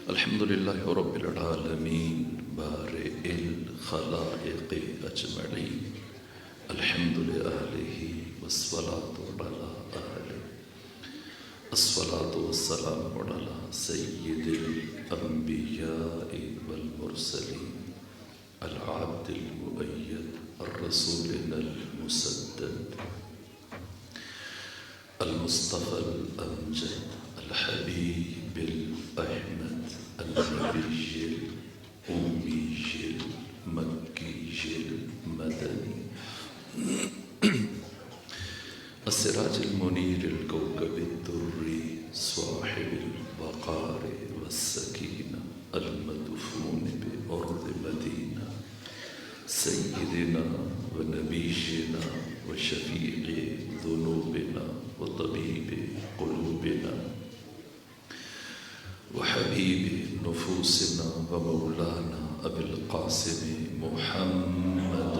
الحمد لله رب العالمين بارئ الخلائق أجمعين الحمد لآله والصلاة على آله الصلاة والسلام على سيد الأنبياء والمرسلين العبد المؤيد الرسول المسدد المصطفى الأمجد الحبيب الأحمد النبي الأمي المكي المدني السراج المنير الكوكب الدري صاحب الوقار والسكينة المدفون بأرض مدينة سيدنا ونبينا وشفيع ذنوبنا وطبيب قلوبنا وحبيب نفوسنا ومولانا أبي القاسم محمد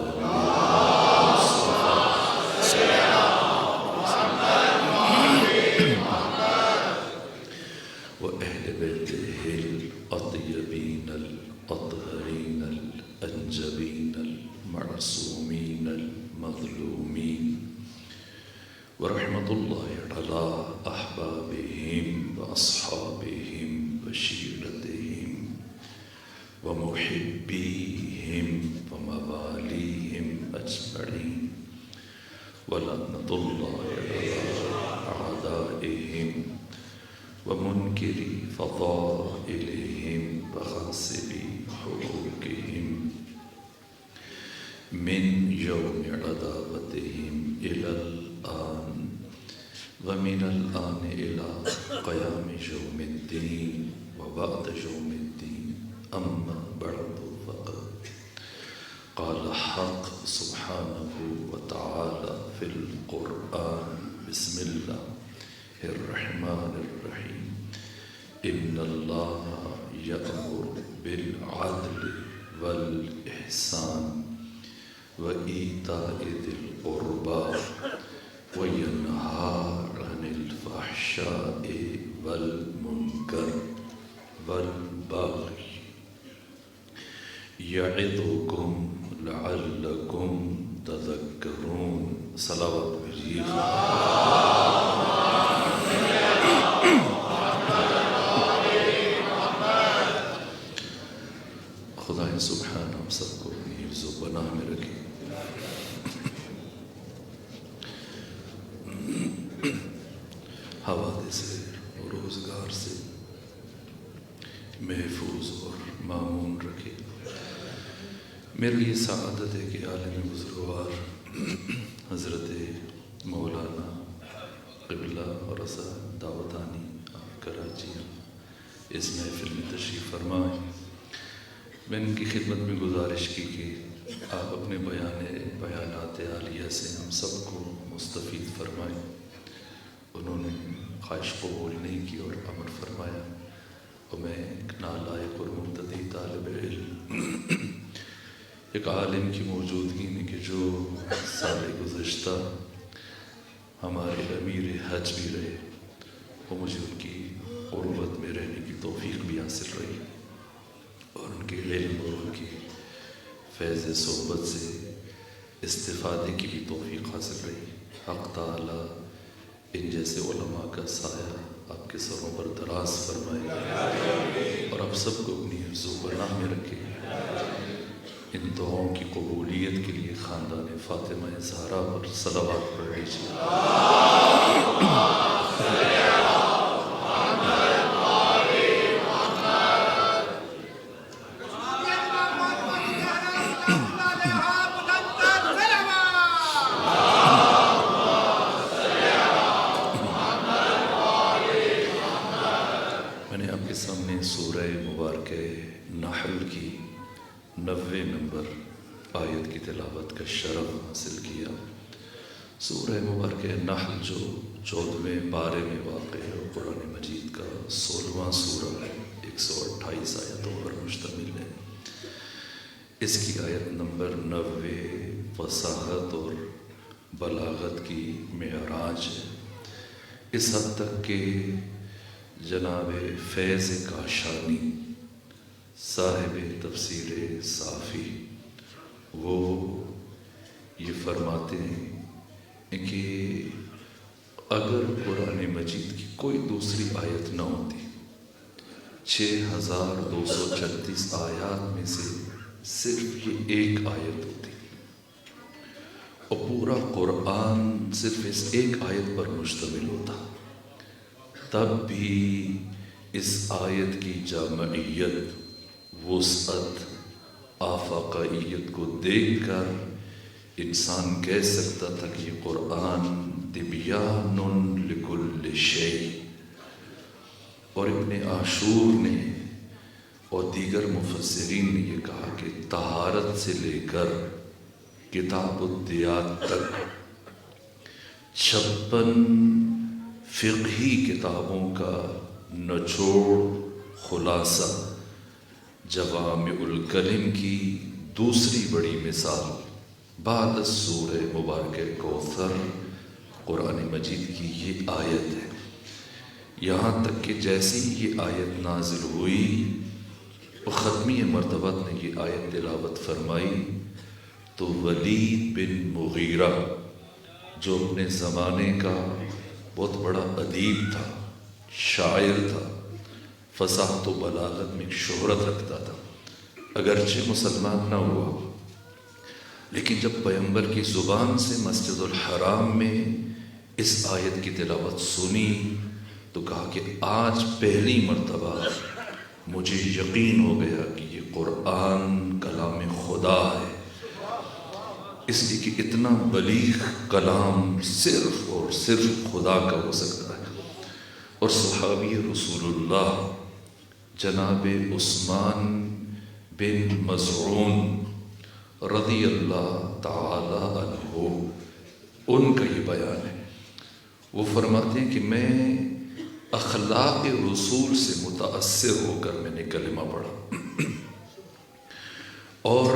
وأهل بيته الأطيبين الأطهرين الأنجبين المعصومين المظلومين ورحمة الله على أحبابهم وأصحابهم وشيرتهم ومحبيهم ومواليهم أجمعين ولعنة الله على أعدائهم ومنكري فضائلهم وغاصبي حقوقهم من يوم عداوتهم إلى الآن ومن الآن إلى قيام يوم الدين وبعد يوم الدين أما بعد فقد قال حق سبحانه وتعالى في القرآن بسم الله الرحمن الرحيم إن الله يأمر بالعدل والإحسان وإيتاء ذي القربى وينهى عن الفحشاء والمنكر والبغي يعظكم لعلكم تذكرون صلوات بجیف خدا سبحانہ ہم سب کو اپنی حفظ و پناہ میں رکھے حوادث سے اور روزگار سے محفوظ اور مامون رکھے میرے لیے سعادت ہے کہ عالم بزرگوار حضرت مولانا قبلہ اور رضا دعوتانی کراچی اس محفل میں تشریف فرمائیں میں ان کی خدمت میں گزارش کی کہ آپ اپنے بیانات عالیہ سے ہم سب کو مستفید فرمائیں انہوں نے خواہش قبول نہیں کی اور امر فرمایا اور میں ایک نالائق اور مبتدی طالب علم ایک عالم کی موجودگی میں کہ جو سال گزشتہ ہمارے امیر حج بھی رہے وہ مجھے ان کی قربت میں رہنے کی توفیق بھی حاصل رہی اور ان کے علم اور ان کی فیض صحبت سے استفادے کی بھی توفیق حاصل رہی حق تعالی ان جیسے علماء کا سایہ آپ کے سروں پر دراز فرمائے اور آپ سب کو اپنی حفظ و پناہ میں رکھے ان دعاؤں کی قبولیت کے لیے خاندان فاطمہ زہرا پر صلوات پڑھ لیجیے میں نے آپ کے سامنے سورہ مبارکہ نحل کی 90 نمبر آیت کی تلاوت کا شرف حاصل کیا۔ سورہ مبارکہ نحل جو 14ویں پارے میں واقع ہے اور قرآن مجید کا 16واں سورہ ہے، 128 آیتوں پر مشتمل ہے۔ اس کی آیت نمبر 90 فصاحت اور بلاغت کی معراج ہے، اس حد تک کہ جناب فیض کاشانی صاحب تفسیر صافی وہ یہ فرماتے ہیں کہ اگر قرآن مجید کی کوئی دوسری آیت نہ ہوتی، 6236 آیات میں سے صرف یہ ایک آیت ہوتی اور پورا قرآن صرف اس ایک آیت پر مشتمل ہوتا، تب بھی اس آیت کی جامعیت، وسعت، آفاقیت کو دیکھ کر انسان کہہ سکتا تھا کہ یہ قرآن تبیان لکل شیء۔ اور ابن عاشور نے اور دیگر مفسرین نے یہ کہا کہ طہارت سے لے کر کتاب الدیات تک 56 فقہی کتابوں کا نچوڑ خلاصہ، جوامع الکلم کی دوسری بڑی مثال بعد سورہ مبارکہ کوثر قرآن مجید کی یہ آیت ہے۔ یہاں تک کہ جیسی یہ آیت نازل ہوئی اور ختمی مرتبہ نے یہ آیت تلاوت فرمائی تو ولید بن مغیرہ جو اپنے زمانے کا بہت بڑا ادیب تھا، شاعر تھا، فصاحت و بلاغت میں ایک شہرت رکھتا تھا، اگرچہ مسلمان نہ ہوا، لیکن جب پیغمبر کی زبان سے مسجد الحرام میں اس آیت کی تلاوت سنی تو کہا کہ آج پہلی مرتبہ مجھے یقین ہو گیا کہ یہ قرآن کلام خدا ہے، اس لیے کہ اتنا بلیغ کلام صرف اور صرف خدا کا ہو سکتا ہے۔ اور صحابی رسول اللہ جناب عثمان بن مظعون رضی اللہ تعالی عنہ، ان کا یہ بیان ہے، وہ فرماتے ہیں کہ میں اخلاق رسول سے متاثر ہو کر میں نے کلمہ پڑھا اور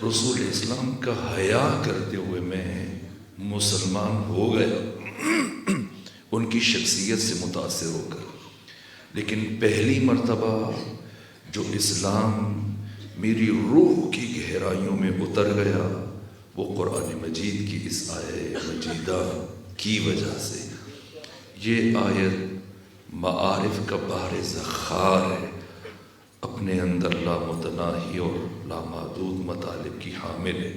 رسول اسلام کا حیا کرتے ہوئے میں مسلمان ہو گیا، ان کی شخصیت سے متاثر ہو کر۔ لیکن پہلی مرتبہ جو اسلام میری روح کی گہرائیوں میں اتر گیا وہ قرآن مجید کی اس آیت مجیدہ کی وجہ سے۔ یہ آیت معارف کا بحر ذخار ہے، اپنے اندر لامتناہی اور لامحدود مطالب کی حامل ہے۔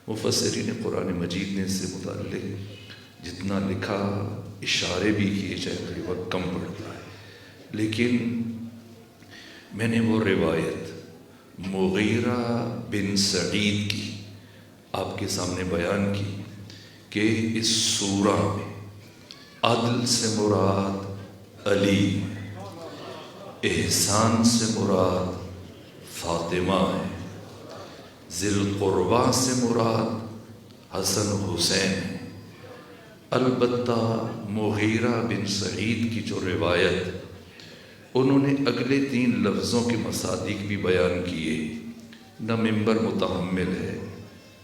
مفسرین قرآن مجید نے اس سے متعلق جتنا لکھا، اشارے بھی کیے، چاہے تو یہ وقت کم پڑتا ہے، لیکن میں نے وہ روایت مغیرہ بن سعید کی آپ کے سامنے بیان کی کہ اس سورہ میں عدل سے مراد علی، احسان سے مراد فاطمہ ہے، ذی القربہ سے مراد حسن حسین ہے۔ البتہ مغیرہ بن سعید کی جو روایت، انہوں نے اگلے 3 لفظوں کے مصادیق بھی بیان کیے، نہ ممبر متحمل ہے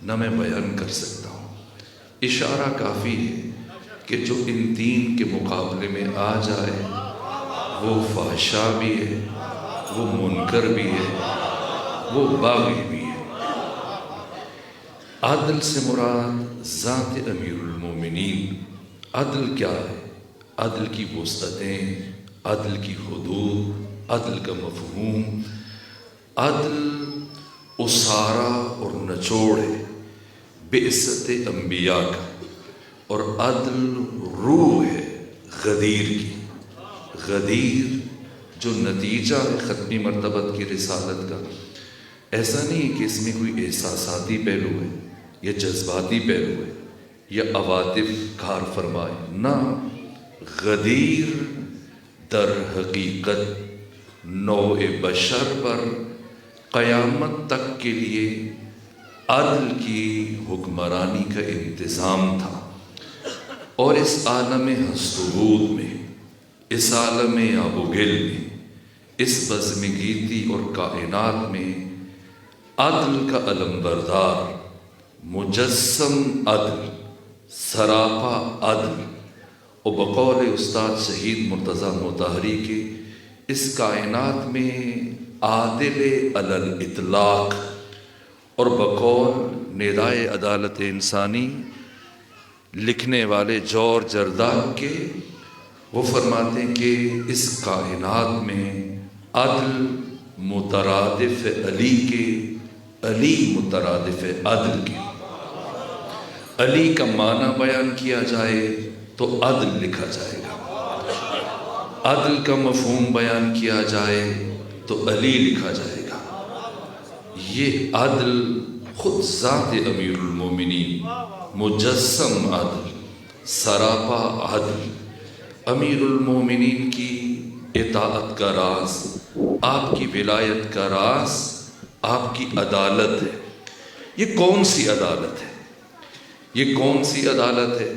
نہ میں بیان کر سکتا ہوں، اشارہ کافی ہے کہ جو ان 3 کے مقابلے میں آ جائے وہ فحشا بھی ہے، وہ منکر بھی ہے، وہ باغی بھی ہے۔ عدل سے مراد ذات امیر المومنین۔ عدل کیا ہے؟ عدل کی وسعتیں، عدل کی حدود، عدل کا مفہوم۔ عدل اسارہ اور نچوڑ ہے بعثت انبیاء کا، اور عدل روح ہے غدیر کی۔ غدیر جو نتیجہ ہے ختمی مرتبت کی رسالت کا، ایسا نہیں کہ اس میں کوئی احساساتی پہلو ہے یا جذباتی پہلو ہے یا عواطف کار فرمائے، نہ، غدیر در حقیقت نوع بشر پر قیامت تک کے لیے عدل کی حکمرانی کا انتظام تھا، اور اس عالم ہست و بود میں، اس عالم آب و گل میں، اس بزم گیتی اور کائنات میں عدل کا علمبردار، مجسم عدل، سراپا عدل، اور بقول استاد شہید مرتضیٰ مطہری کے اس کائنات میں عادل علی الاطلاق، اور بقول ندائے عدالت انسانی لکھنے والے جورج جردان کے، وہ فرماتے ہیں کہ اس کائنات میں عدل مترادف علی کے، علی مترادف عدل کے۔ علی کا معنی بیان کیا جائے تو عدل لکھا جائے گا، عدل کا مفہوم بیان کیا جائے تو علی لکھا جائے گا۔ یہ عدل خود ذات امیر المومنین، مجسم عدل، سراپا عدل، امیر المومنین کی اطاعت کا راز، آپ کی ولایت کا راز آپ کی عدالت ہے۔ یہ کون سی عدالت ہے؟ یہ کون سی عدالت ہے؟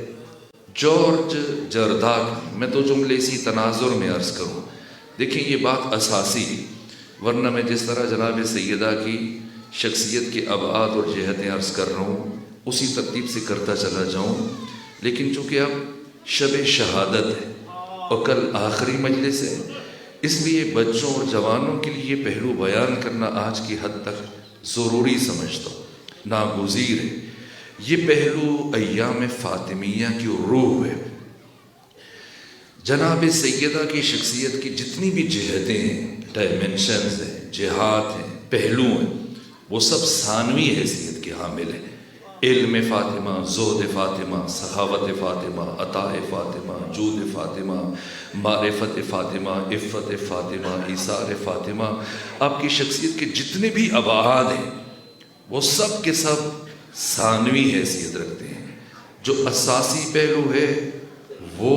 جورج جردان، میں تو جملے اسی تناظر میں عرض کروں، دیکھیں یہ بات اساسی، ورنہ میں جس طرح جناب سیدہ کی شخصیت کے ابعاد اور جہتیں عرض کر رہا ہوں اسی ترتیب سے کرتا چلا جاؤں، لیکن چونکہ اب شب شہادت ہے اور کل آخری مجلس ہے، اس لیے بچوں اور جوانوں کے لیے یہ پہلو بیان کرنا آج کی حد تک ضروری سمجھتا ہوں، ناگزیر ہے۔ یہ پہلو ایام فاطمیہ کی روح ہے۔ جناب سیدہ کی شخصیت کی جتنی بھی جہتیں ہیں، ڈائمنشنز ہیں، جہات ہیں، پہلو ہیں، وہ سب ثانوی حیثیت کے حامل ہیں۔ علم فاطمہ، زہد فاطمہ، سخاوت فاطمہ، عطاء فاطمہ، جود فاطمہ، معرفت فاطمہ، عفت فاطمہ، ایثار فاطمہ، آپ کی شخصیت کے جتنے بھی ابعاد ہیں وہ سب کے سب ثانوی حیثیت رکھتے ہیں۔ جو اساسی پہلو ہے وہ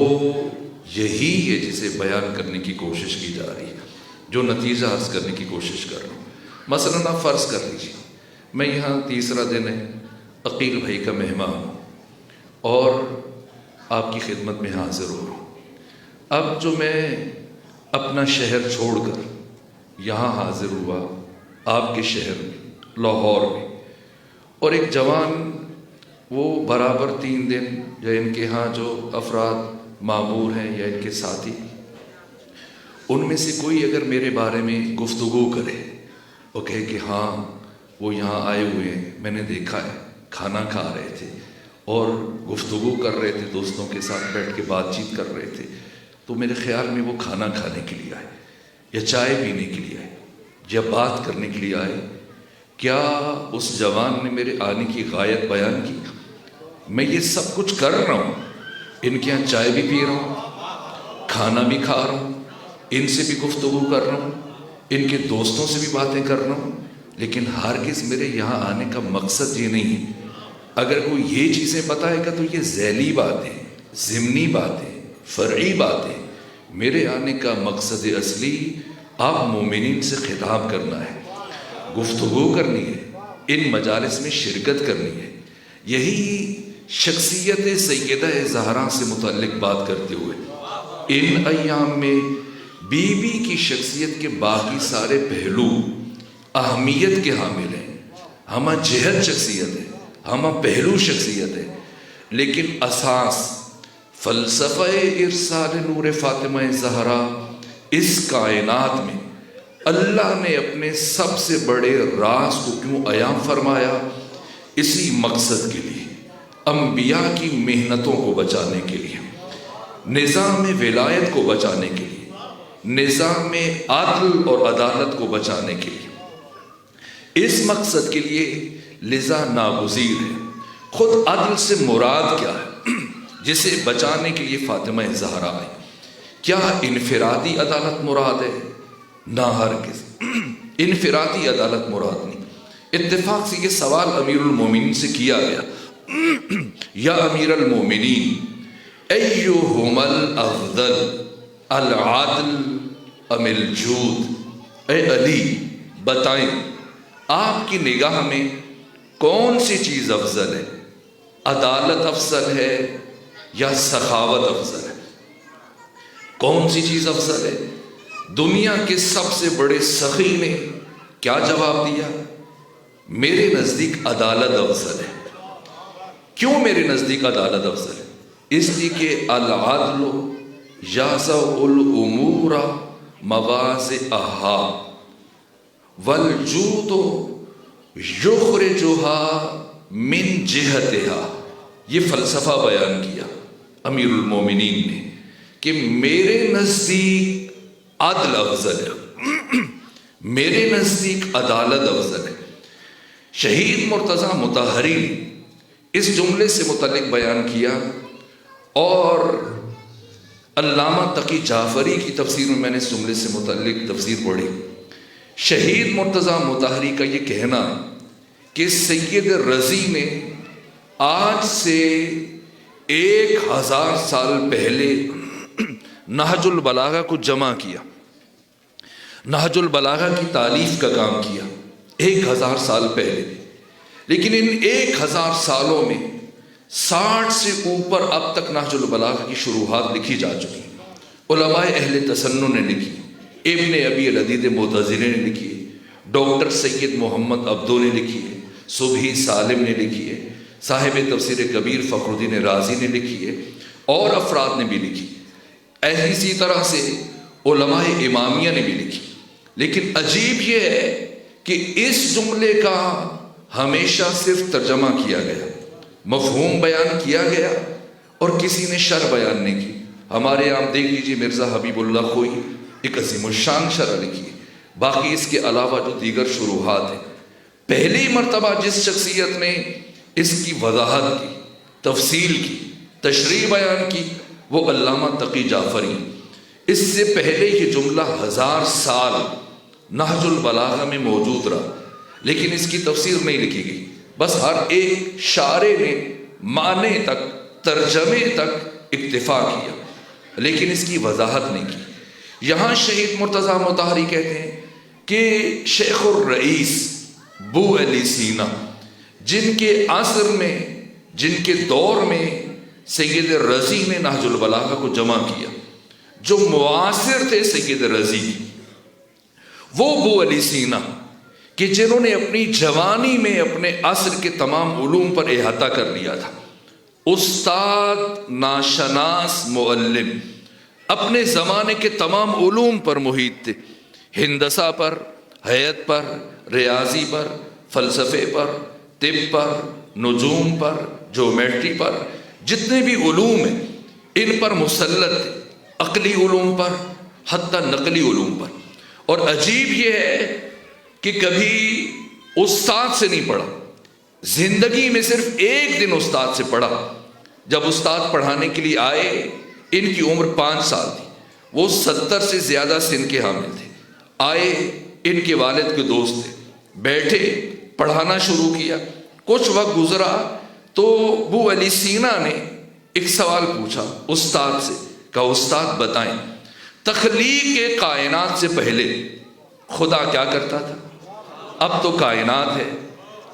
یہی ہے جسے بیان کرنے کی کوشش کی جا رہی ہے، جو نتیجہ حاصل کرنے کی کوشش کر رہا ہوں۔ مثلاً آپ فرض کر لیجیے میں یہاں تیسرا دن ہے، عقیل بھائی کا مہمان ہوں اور آپ کی خدمت میں حاضر ہو رہا ہوں۔ اب جو میں اپنا شہر چھوڑ کر یہاں حاضر ہوا آپ کے شہر میں، لاہور میں، اور ایک جوان وہ برابر 3 دن یا ان کے ہاں جو افراد معمور ہیں یا ان کے ساتھی، ان میں سے کوئی اگر میرے بارے میں گفتگو کرے اور کہے کہ ہاں وہ یہاں آئے ہوئے ہیں، میں نے دیکھا ہے، کھانا کھا رہے تھے اور گفتگو کر رہے تھے، دوستوں کے ساتھ بیٹھ کے بات چیت کر رہے تھے، تو میرے خیال میں وہ کھانا کھانے کے لیے آئے یا چائے پینے کے لیے آئے یا بات کرنے کے لیے آئے، کیا اس جوان نے میرے آنے کی غایت بیان کی؟ میں یہ سب کچھ کر رہا ہوں، ان کے یہاں چائے بھی پی رہا ہوں، کھانا بھی کھا رہا ہوں، ان سے بھی گفتگو کر رہا ہوں، ان کے دوستوں سے بھی باتیں کر رہا ہوں، لیکن ہرگز میرے یہاں آنے کا مقصد یہ نہیں ہے۔ اگر کوئی یہ چیزیں بتائے گا تو یہ ذیلی باتیں، ضمنی باتیں، فرعی باتیں۔ میرے آنے کا مقصد اصلی آپ مومنین سے خطاب کرنا ہے، گفتگو کرنی ہے، ان مجالس میں شرکت کرنی ہے۔ یہی شخصیت سیدہ زہرا سے متعلق بات کرتے ہوئے ان ایام میں بی بی کی شخصیت کے باقی سارے پہلو اہمیت کے حامل ہیں۔ ہمہ جہت شخصیت ہے، ہمہ پہلو شخصیت ہے، لیکن اساس فلسفہ ارسال نور فاطمہ زہرا اس کائنات میں اللہ نے اپنے سب سے بڑے راز کو کیوں عیاں فرمایا؟ اسی مقصد کے لیے، انبیاء کی محنتوں کو بچانے کے لیے، نظام ولایت کو بچانے کے لیے، نظام عدل اور عدالت کو بچانے کے لیے، اس مقصد کے لیے لذا ناگزیر ہے۔ خود عدل سے مراد کیا ہے جسے بچانے کے لیے فاطمہ زہرا آئی؟ کیا انفرادی عدالت مراد ہے؟ نہ، ہرگز انفرادی عدالت مراد نہیں۔ اتفاق سے یہ سوال امیر المومنین سے کیا گیا، یا امیر المومنین ایہم الافضل، العدل ام الجود، اے علی بتائیں آپ کی نگاہ میں کون سی چیز افضل ہے؟ عدالت افضل ہے یا سخاوت افضل ہے؟ کون سی چیز افضل ہے؟ دنیا کے سب سے بڑے سخی نے کیا جواب دیا؟ میرے نزدیک عدالت افضل ہے۔ کیوں میرے نزدیک عدالت افضل ہے؟ اس لیے کہ العدل یضع الامور مواضعہا والجود یخرجها من جہتها۔ یہ فلسفہ بیان کیا امیر المومنین نے کہ میرے نزدیک عدل افضل ہے، میرے نزدیک عدالت افضل ہے۔ شہید مرتضیٰ مطہری نے اس جملے سے متعلق بیان کیا، اور علامہ تقی جعفری کی تفسیر میں نے اس جملے سے متعلق تفسیر پڑھی۔ شہید مرتضیٰ مطہری کا یہ کہنا کہ سید رضی نے آج سے 1000 سال پہلے نہج البلاغہ کو جمع کیا، نہج البلاغہ کی تالیف کا کام کیا 1000 سال پہلے، لیکن ان 1000 سالوں میں 60 سے اوپر اب تک نہج البلاغہ کی شروحات لکھی جا چکی۔ علماء اہل تسنن نے لکھی، ابن ابی العدید معتزلی نے لکھی ہے، ڈاکٹر سید محمد عبدو نے لکھی ہے، صبحی سالم نے لکھی ہے، صاحب تفسیر کبیر فخر الدین رازی نے لکھی ہے، اور افراد نے بھی لکھی، اسی طرح سے علماء امامیہ نے بھی لکھی۔ لیکن عجیب یہ ہے کہ اس جملے کا ہمیشہ صرف ترجمہ کیا گیا، مفہوم بیان کیا گیا، اور کسی نے شرح بیان نہیں کی۔ ہمارے یہاں دیکھ لیجیے مرزا حبیب اللہ خوئی ایک عظیم الشان شرح لکھی ہے، باقی اس کے علاوہ جو دیگر شروحات ہیں، پہلی مرتبہ جس شخصیت نے اس کی وضاحت کی، تفصیل کی، تشریح بیان کی، وہ علامہ تقی جعفری۔ اس سے پہلے یہ جملہ 1000 سال نہج البلاغہ میں موجود رہا، لیکن اس کی تفسیر نہیں لکھی گئی، بس ہر ایک شارح نے معنی تک، ترجمے تک اکتفا کیا، لیکن اس کی وضاحت نہیں کی۔ یہاں شہید مرتضیٰ مطہری کہتے ہیں کہ شیخ الرئیس بو علی سینا، جن کے عصر میں، جن کے دور میں سید رضی نے نہج البلاغہ کو جمع کیا، جو معاصر تھے سید رضی کی، وہ بو علی سینا کہ جنہوں نے اپنی جوانی میں اپنے عصر کے تمام علوم پر احاطہ کر لیا تھا، استاد، ناشناس، معلم، اپنے زمانے کے تمام علوم پر محیط تھے، ہندسہ پر، حیات پر، ریاضی پر، فلسفے پر، طب پر، نجوم پر، جیومیٹری پر، جتنے بھی علوم ہیں ان پر مسلط تھے، عقلی علوم پر، حتیٰ نقلی علوم پر۔ اور عجیب یہ ہے کہ کبھی استاد سے نہیں پڑھا، زندگی میں صرف ایک دن استاد سے پڑھا۔ جب استاد پڑھانے کے لیے آئے، ان کی عمر 5 سال تھی، وہ 70 سے زیادہ سن کے حامل تھے۔ آئے، ان کے والد کے دوست تھے، بیٹھے، پڑھانا شروع کیا۔ کچھ وقت گزرا تو بو علی سینا نے ایک سوال پوچھا استاد سے، کہا استاد بتائیں تخلیق کائنات سے پہلے خدا کیا کرتا تھا؟ اب تو کائنات ہے،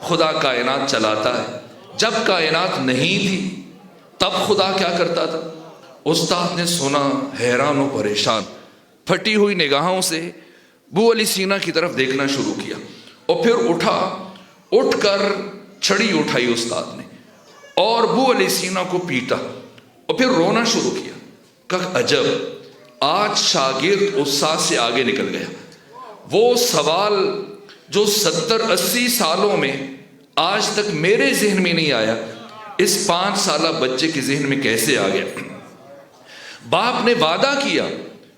خدا کائنات چلاتا ہے، جب کائنات نہیں تھی تب خدا کیا کرتا تھا؟ استاد نے سنا، حیران و پریشان، پھٹی ہوئی نگاہوں سے بو علی سینا کی طرف دیکھنا شروع کیا، اور پھر اٹھ کر چھڑی اٹھائی استاد نے اور بو علی سینا کو پیٹا، اور پھر رونا شروع کیا۔ کہ عجب، آج شاگرد استاد سے آگے نکل گیا۔ وہ سوال جو 70-80 سالوں میں آج تک میرے ذہن میں نہیں آیا، اس 5 سالہ بچے کے ذہن میں کیسے آ گیا؟ باپ نے وعدہ کیا،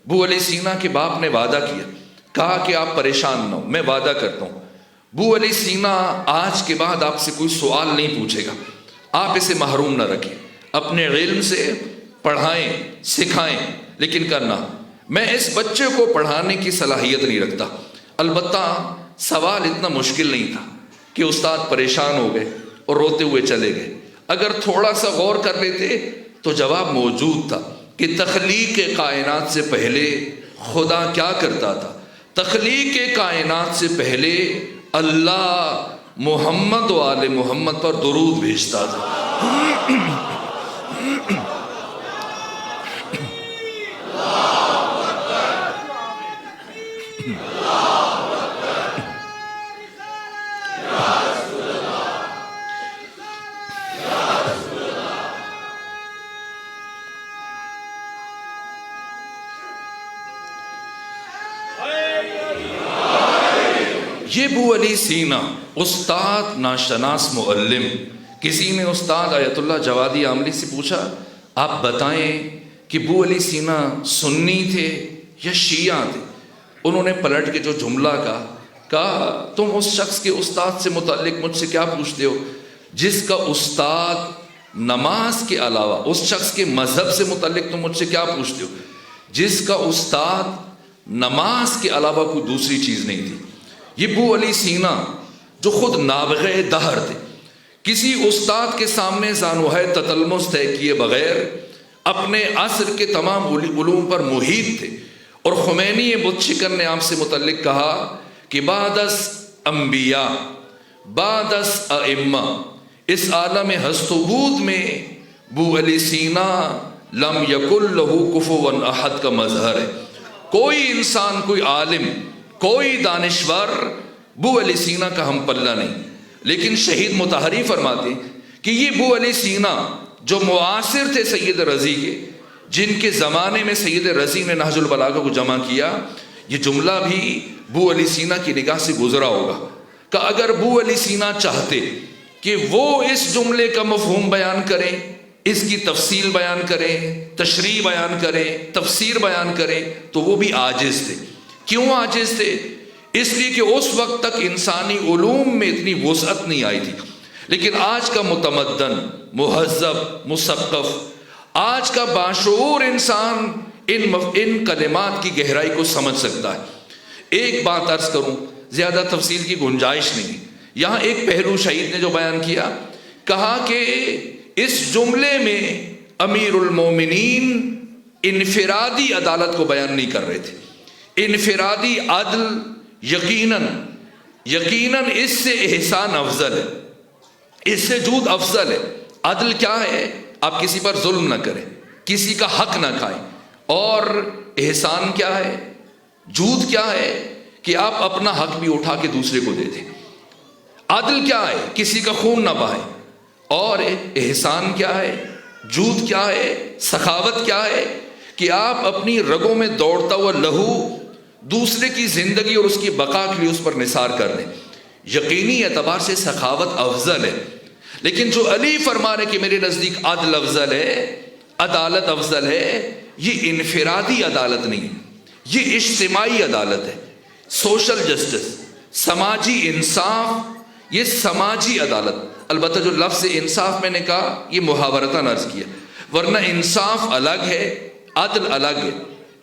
بو علی سینا کے باپ نے وعدہ کیا، کہا کہ آپ پریشان نہ ہو، میں وعدہ کرتا ہوں بو علی سینا آج کے بعد آپ سے کوئی سوال نہیں پوچھے گا، آپ اسے محروم نہ رکھیں، اپنے علم سے پڑھائیں، سکھائیں، لیکن کرنا میں اس بچے کو پڑھانے کی صلاحیت نہیں رکھتا۔ البتہ سوال اتنا مشکل نہیں تھا کہ استاد پریشان ہو گئے اور روتے ہوئے چلے گئے۔ اگر تھوڑا سا غور کر لیتے تو جواب موجود تھا کہ تخلیق کائنات سے پہلے خدا کیا کرتا تھا؟ تخلیق کائنات سے پہلے اللہ محمد و آل محمد پر درود بھیجتا تھا۔ یہ ابو علی سینا استاد ناشناس معلم، کسی نے استاد آیت اللہ جوادی عاملی سے پوچھا آپ بتائیں کہ ابو علی سینا سنی تھے یا شیعہ تھے؟ انہوں نے پلٹ کے جو جملہ کہا تم اس شخص کے استاد سے متعلق مجھ سے کیا پوچھتے ہو جس کا استاد نماز کے علاوہ، اس شخص کے مذہب سے متعلق تم مجھ سے کیا پوچھتے ہو جس کا استاد نماز کے علاوہ کوئی دوسری چیز نہیں تھی؟ یہ ابو علی سینا جو خود نابغہ دہر تھے، کسی استاد کے سامنے زانوہے تتلمس طے کیے بغیر اپنے عصر کے تمام علوم پر محیط تھے، اور خمینی بت شکن نے آپ سے متعلق کہا کہ بعد از انبیاء، بعد از ائمہ، اس عالم ہست و بود میں ابو علی سینا لم یکن لہ کفوا احد کا مظہر ہے۔ کوئی انسان، کوئی عالم، کوئی دانشور ابو علی سینا کا ہم پلہ نہیں۔ لیکن شہید مطہری فرماتے ہیں کہ یہ ابو علی سینا جو معاصر تھے سید رضی کے، جن کے زمانے میں سید رضی نے نہج البلاغہ کو جمع کیا، یہ جملہ بھی ابو علی سینا کی نگاہ سے گزرا ہوگا کہ اگر ابو علی سینا چاہتے کہ وہ اس جملے کا مفہوم بیان کریں، اس کی تفصیل بیان کریں، تشریح بیان کریں، تفسیر بیان کریں، تو وہ بھی عاجز تھے۔ کیوں عاجز تھے؟ اس لیے کہ اس وقت تک انسانی علوم میں اتنی وسعت نہیں آئی تھی۔ لیکن آج کا متمدن، مہذب، مثقف، آج کا باشعور انسان ان کلمات کی گہرائی کو سمجھ سکتا ہے۔ ایک بات عرض کروں، زیادہ تفصیل کی گنجائش نہیں، یہاں ایک پہلو شہید نے جو بیان کیا، کہا کہ اس جملے میں امیر المومنین انفرادی عدالت کو بیان نہیں کر رہے تھے۔ انفرادی عدل یقیناً اس سے احسان افضل ہے، اس سے جود افضل ہے۔ عدل کیا ہے؟ آپ کسی پر ظلم نہ کریں، کسی کا حق نہ کھائیں۔ اور احسان کیا ہے؟ جود کیا ہے؟ کہ آپ اپنا حق بھی اٹھا کے دوسرے کو دے دیں۔ عدل کیا ہے؟ کسی کا خون نہ بہائیں۔ اور احسان کیا ہے؟ جود کیا ہے؟ سخاوت کیا ہے؟ کہ آپ اپنی رگوں میں دوڑتا ہوا لہو دوسرے کی زندگی اور اس کی بقا کے لیے اس پر نثار کر دیں۔ یقینی اعتبار سے سخاوت افضل ہے، لیکن جو علی فرما رہے کہ میرے نزدیک عدل افضل ہے، عدالت افضل ہے، یہ انفرادی عدالت نہیں، یہ اجتماعی عدالت ہے۔ سوشل جسٹس، سماجی انصاف، یہ سماجی عدالت۔ البتہ جو لفظ انصاف میں نے کہا یہ محاورتاً عرض کیا، ورنہ انصاف الگ ہے، عدل الگ ہے۔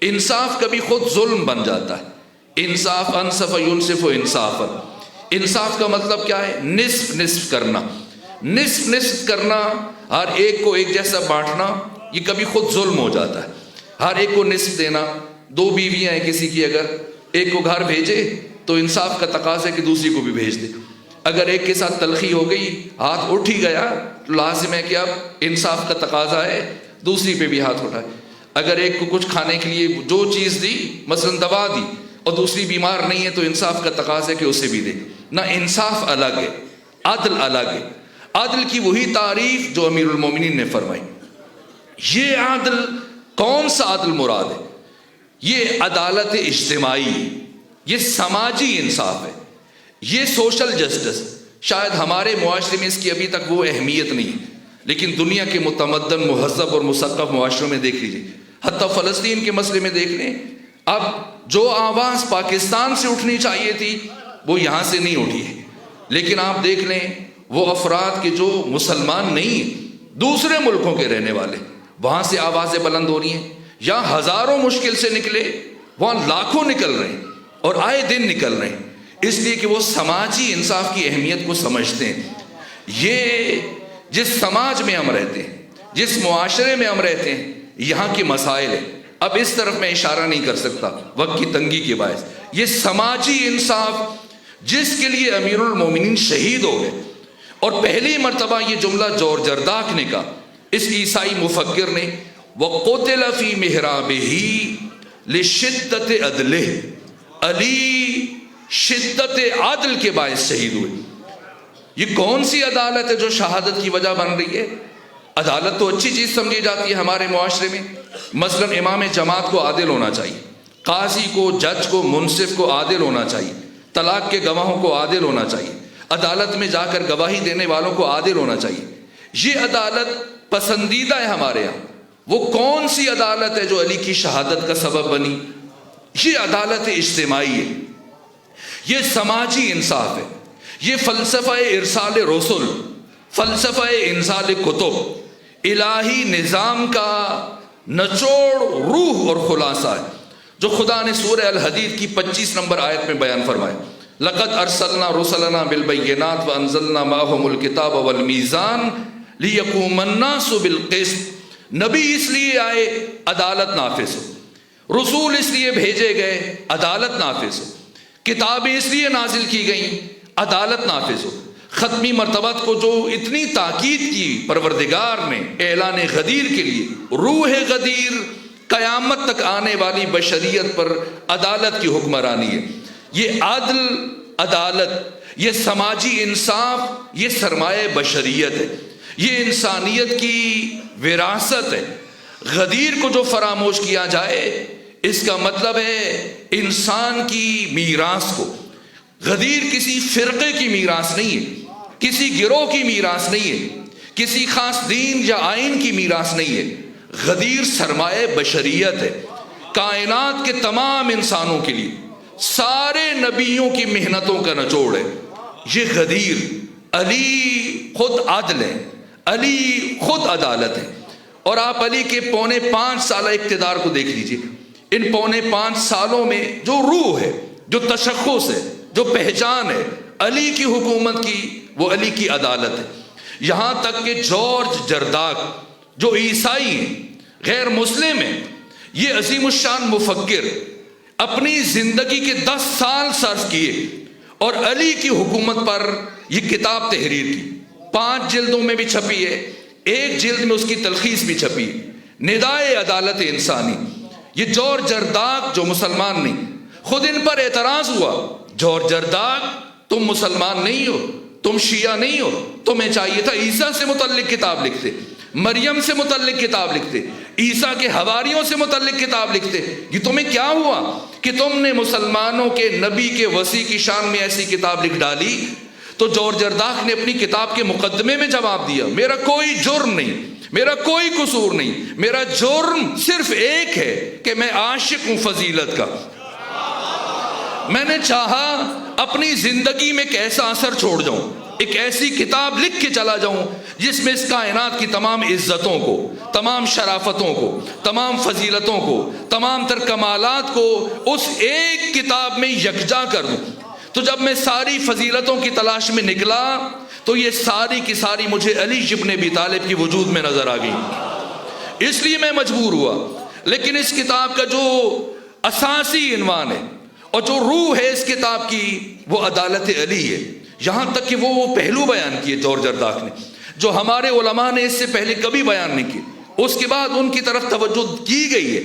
انصاف کبھی خود ظلم بن جاتا ہے۔ انصاف انصف ینصف انصافا، انصاف کا مطلب کیا ہے؟ نصف نصف کرنا، نصف نصف کرنا، ہر ایک کو ایک جیسا بانٹنا، یہ کبھی خود ظلم ہو جاتا ہے۔ ہر ایک کو نصف دینا، دو بیویاں ہیں کسی کی، اگر ایک کو گھر بھیجے تو انصاف کا تقاضا ہے کہ دوسری کو بھی بھیج دے۔ اگر ایک کے ساتھ تلخی ہو گئی، ہاتھ اٹھ ہی گیا، تو لازم ہے کہ اب انصاف کا تقاضا ہے دوسری پہ بھی ہاتھ اٹھائے۔ اگر ایک کو کچھ کھانے کے لیے جو چیز دی، مثلا دوا دی، اور دوسری بیمار نہیں ہے، تو انصاف کا تقاضا ہے کہ اسے بھی دے۔ نہ انصاف الگ ہے، عدل الگ ہے۔ عدل کی وہی تعریف جو امیر المومنین نے فرمائی۔ یہ عدل کون سا عدل مراد ہے؟ یہ عدالت اجتماعی، یہ سماجی انصاف ہے، یہ سوشل جسٹس۔ شاید ہمارے معاشرے میں اس کی ابھی تک وہ اہمیت نہیں ہے، لیکن دنیا کے متمدن، مہذب اور مثقف معاشروں میں دیکھ لیجیے، حتیٰ فلسطین کے مسئلے میں دیکھ لیں، اب جو آواز پاکستان سے اٹھنی چاہیے تھی وہ یہاں سے نہیں اٹھی ہے، لیکن آپ دیکھ لیں وہ افراد کے جو مسلمان نہیں ہیں، دوسرے ملکوں کے رہنے والے، وہاں سے آوازیں بلند ہو رہی ہیں۔ یہاں ہزاروں مشکل سے نکلے، وہاں لاکھوں نکل رہے ہیں، اور آئے دن نکل رہے ہیں، اس لیے کہ وہ سماجی انصاف کی اہمیت کو سمجھتے ہیں۔ یہ جس سماج میں ہم رہتے ہیں، جس معاشرے میں ہم رہتے ہیں، یہاں کے مسائل ہیں. اب اس طرف میں اشارہ نہیں کر سکتا وقت کی تنگی کے باعث. یہ سماجی انصاف جس کے لیے امیر المومنین شہید ہو گئے، اور پہلی مرتبہ یہ جملہ جورج جرداق نے کہا، اس عیسائی مفکر نے، وَقُتِلَ فِي مِحْرَابِهِ لِشِدَّةِ عَدْلِهِ، علی شدت عدل کے باعث شہید ہوئے. یہ کون سی عدالت ہے جو شہادت کی وجہ بن رہی ہے؟ عدالت تو اچھی چیز سمجھی جاتی ہے ہمارے معاشرے میں. مثلا امام جماعت کو عادل ہونا چاہیے، قاضی کو، جج کو، منصف کو عادل ہونا چاہیے، طلاق کے گواہوں کو عادل ہونا چاہیے، عدالت میں جا کر گواہی دینے والوں کو عادل ہونا چاہیے. یہ عدالت پسندیدہ ہے ہمارے یہاں. وہ کون سی عدالت ہے جو علی کی شہادت کا سبب بنی؟ یہ عدالت اجتماعی ہے، یہ سماجی انصاف ہے، یہ فلسفہ ارسال رسل، فلسفہ انزال کتب، الہی نظام کا نچوڑ، روح اور خلاصہ ہے، جو خدا نے سورہ الحدید کی 25 نمبر آیت میں بیان فرمایا. لقد ارسلنا رسلنا بالبینات وانزلنا معهم الکتاب والمیزان لیقوم الناس بالقسط. نبی اس لیے آئے عدالت نافذ ہو، رسول اس لیے بھیجے گئے عدالت نافذ ہو، کتابیں اس لیے نازل کی گئیں عدالت نافذ ہو. ختمی مرتبت کو جو اتنی تاکید کی پروردگار نے اعلان غدیر کے لیے، روح غدیر قیامت تک آنے والی بشریت پر عدالت کی حکمرانی ہے. یہ عدل، عدالت، یہ سماجی انصاف، یہ سرمایہ بشریت ہے، یہ انسانیت کی وراثت ہے. غدیر کو جو فراموش کیا جائے اس کا مطلب ہے انسان کی میراث کو. غدیر کسی فرقے کی میراث نہیں ہے، کسی گروہ کی میراث نہیں ہے، کسی خاص دین یا آئین کی میراث نہیں ہے. غدیر سرمایہ بشریت ہے، کائنات کے تمام انسانوں کے لیے، سارے نبیوں کی محنتوں کا نچوڑ ہے. یہ غدیر، علی خود عدل ہے، علی خود عدالت ہے. اور آپ علی کے 5.25 سالہ اقتدار کو دیکھ لیجئے. ان 5.25 سالوں میں جو روح ہے، جو تشخص ہے، جو پہچان ہے علی کی حکومت کی، وہ علی کی عدالت ہے. یہاں تک کہ جورج جرداق جو عیسائی ہیں، غیر مسلم ہیں، یہ عظیم الشان مفکر اپنی زندگی کے 10 سال صرف کیے اور علی کی حکومت پر یہ کتاب تحریر کی. 5 جلدوں میں بھی چھپی ہے، 1 جلد میں اس کی تلخیص بھی چھپی ہے، ندائے عدالت انسانی. یہ جورج جرداق جو مسلمان نہیں، خود ان پر اعتراض ہوا، جورج جرداق تم مسلمان نہیں ہو، تم شیعہ نہیں ہو، تمہیں چاہیے تھا عیسیٰ سے متعلق کتاب لکھتے، مریم سے متعلق کتاب لکھتے، عیسیٰ کے حواریوں سے متعلق کتاب لکھتے. یہ تمہیں کیا ہوا کہ تم نے مسلمانوں کے نبی کے وصی کی شان میں ایسی کتاب لکھ ڈالی؟ تو جورج جرداق نے اپنی کتاب کے مقدمے میں جواب دیا، میرا کوئی جرم نہیں، میرا کوئی قصور نہیں، میرا جرم صرف ایک ہے کہ میں عاشق ہوں فضیلت کا. میں نے چاہا اپنی زندگی میں کیسا اثر چھوڑ جاؤں، ایک ایسی کتاب لکھ کے چلا جاؤں جس میں اس کائنات کی تمام عزتوں کو، تمام شرافتوں کو، تمام فضیلتوں کو، تمام تر کمالات کو اس ایک کتاب میں یکجا کر دوں. تو جب میں ساری فضیلتوں کی تلاش میں نکلا تو یہ ساری کی ساری مجھے علی ابن ابی طالب کی وجود میں نظر آ گئی، اس لیے میں مجبور ہوا. لیکن اس کتاب کا جو اساسی عنوان ہے اور جو روح ہے اس کتاب کی، وہ عدالت علی ہے. یہاں تک کہ وہ پہلو بیان کیے جورج جرداق نے جو ہمارے علماء نے اس سے پہلے کبھی بیان نہیں کیے. اس کے بعد ان کی طرف توجہ کی گئی ہے،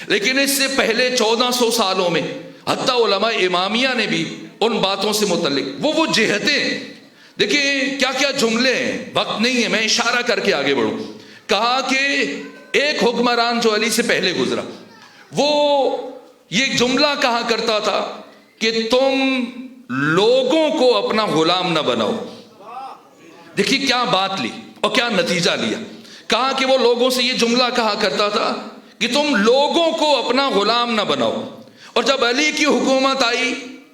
لیکن اس سے پہلے 1400 سالوں میں حتیٰ علماء امامیہ نے بھی ان باتوں سے متعلق وہ جہتیں، دیکھیں کیا کیا جملے ہیں، وقت نہیں ہے میں اشارہ کر کے آگے بڑھوں. کہا کہ ایک حکمران جو علی سے پہلے گزرا، وہ یہ جملہ کہا کرتا تھا کہ تم لوگوں کو اپنا غلام نہ بناؤ. دیکھیے کیا بات لی اور کیا نتیجہ لیا. کہا کہ وہ لوگوں سے یہ جملہ کہا کرتا تھا کہ تم لوگوں کو اپنا غلام نہ بناؤ. اور جب علی کی حکومت آئی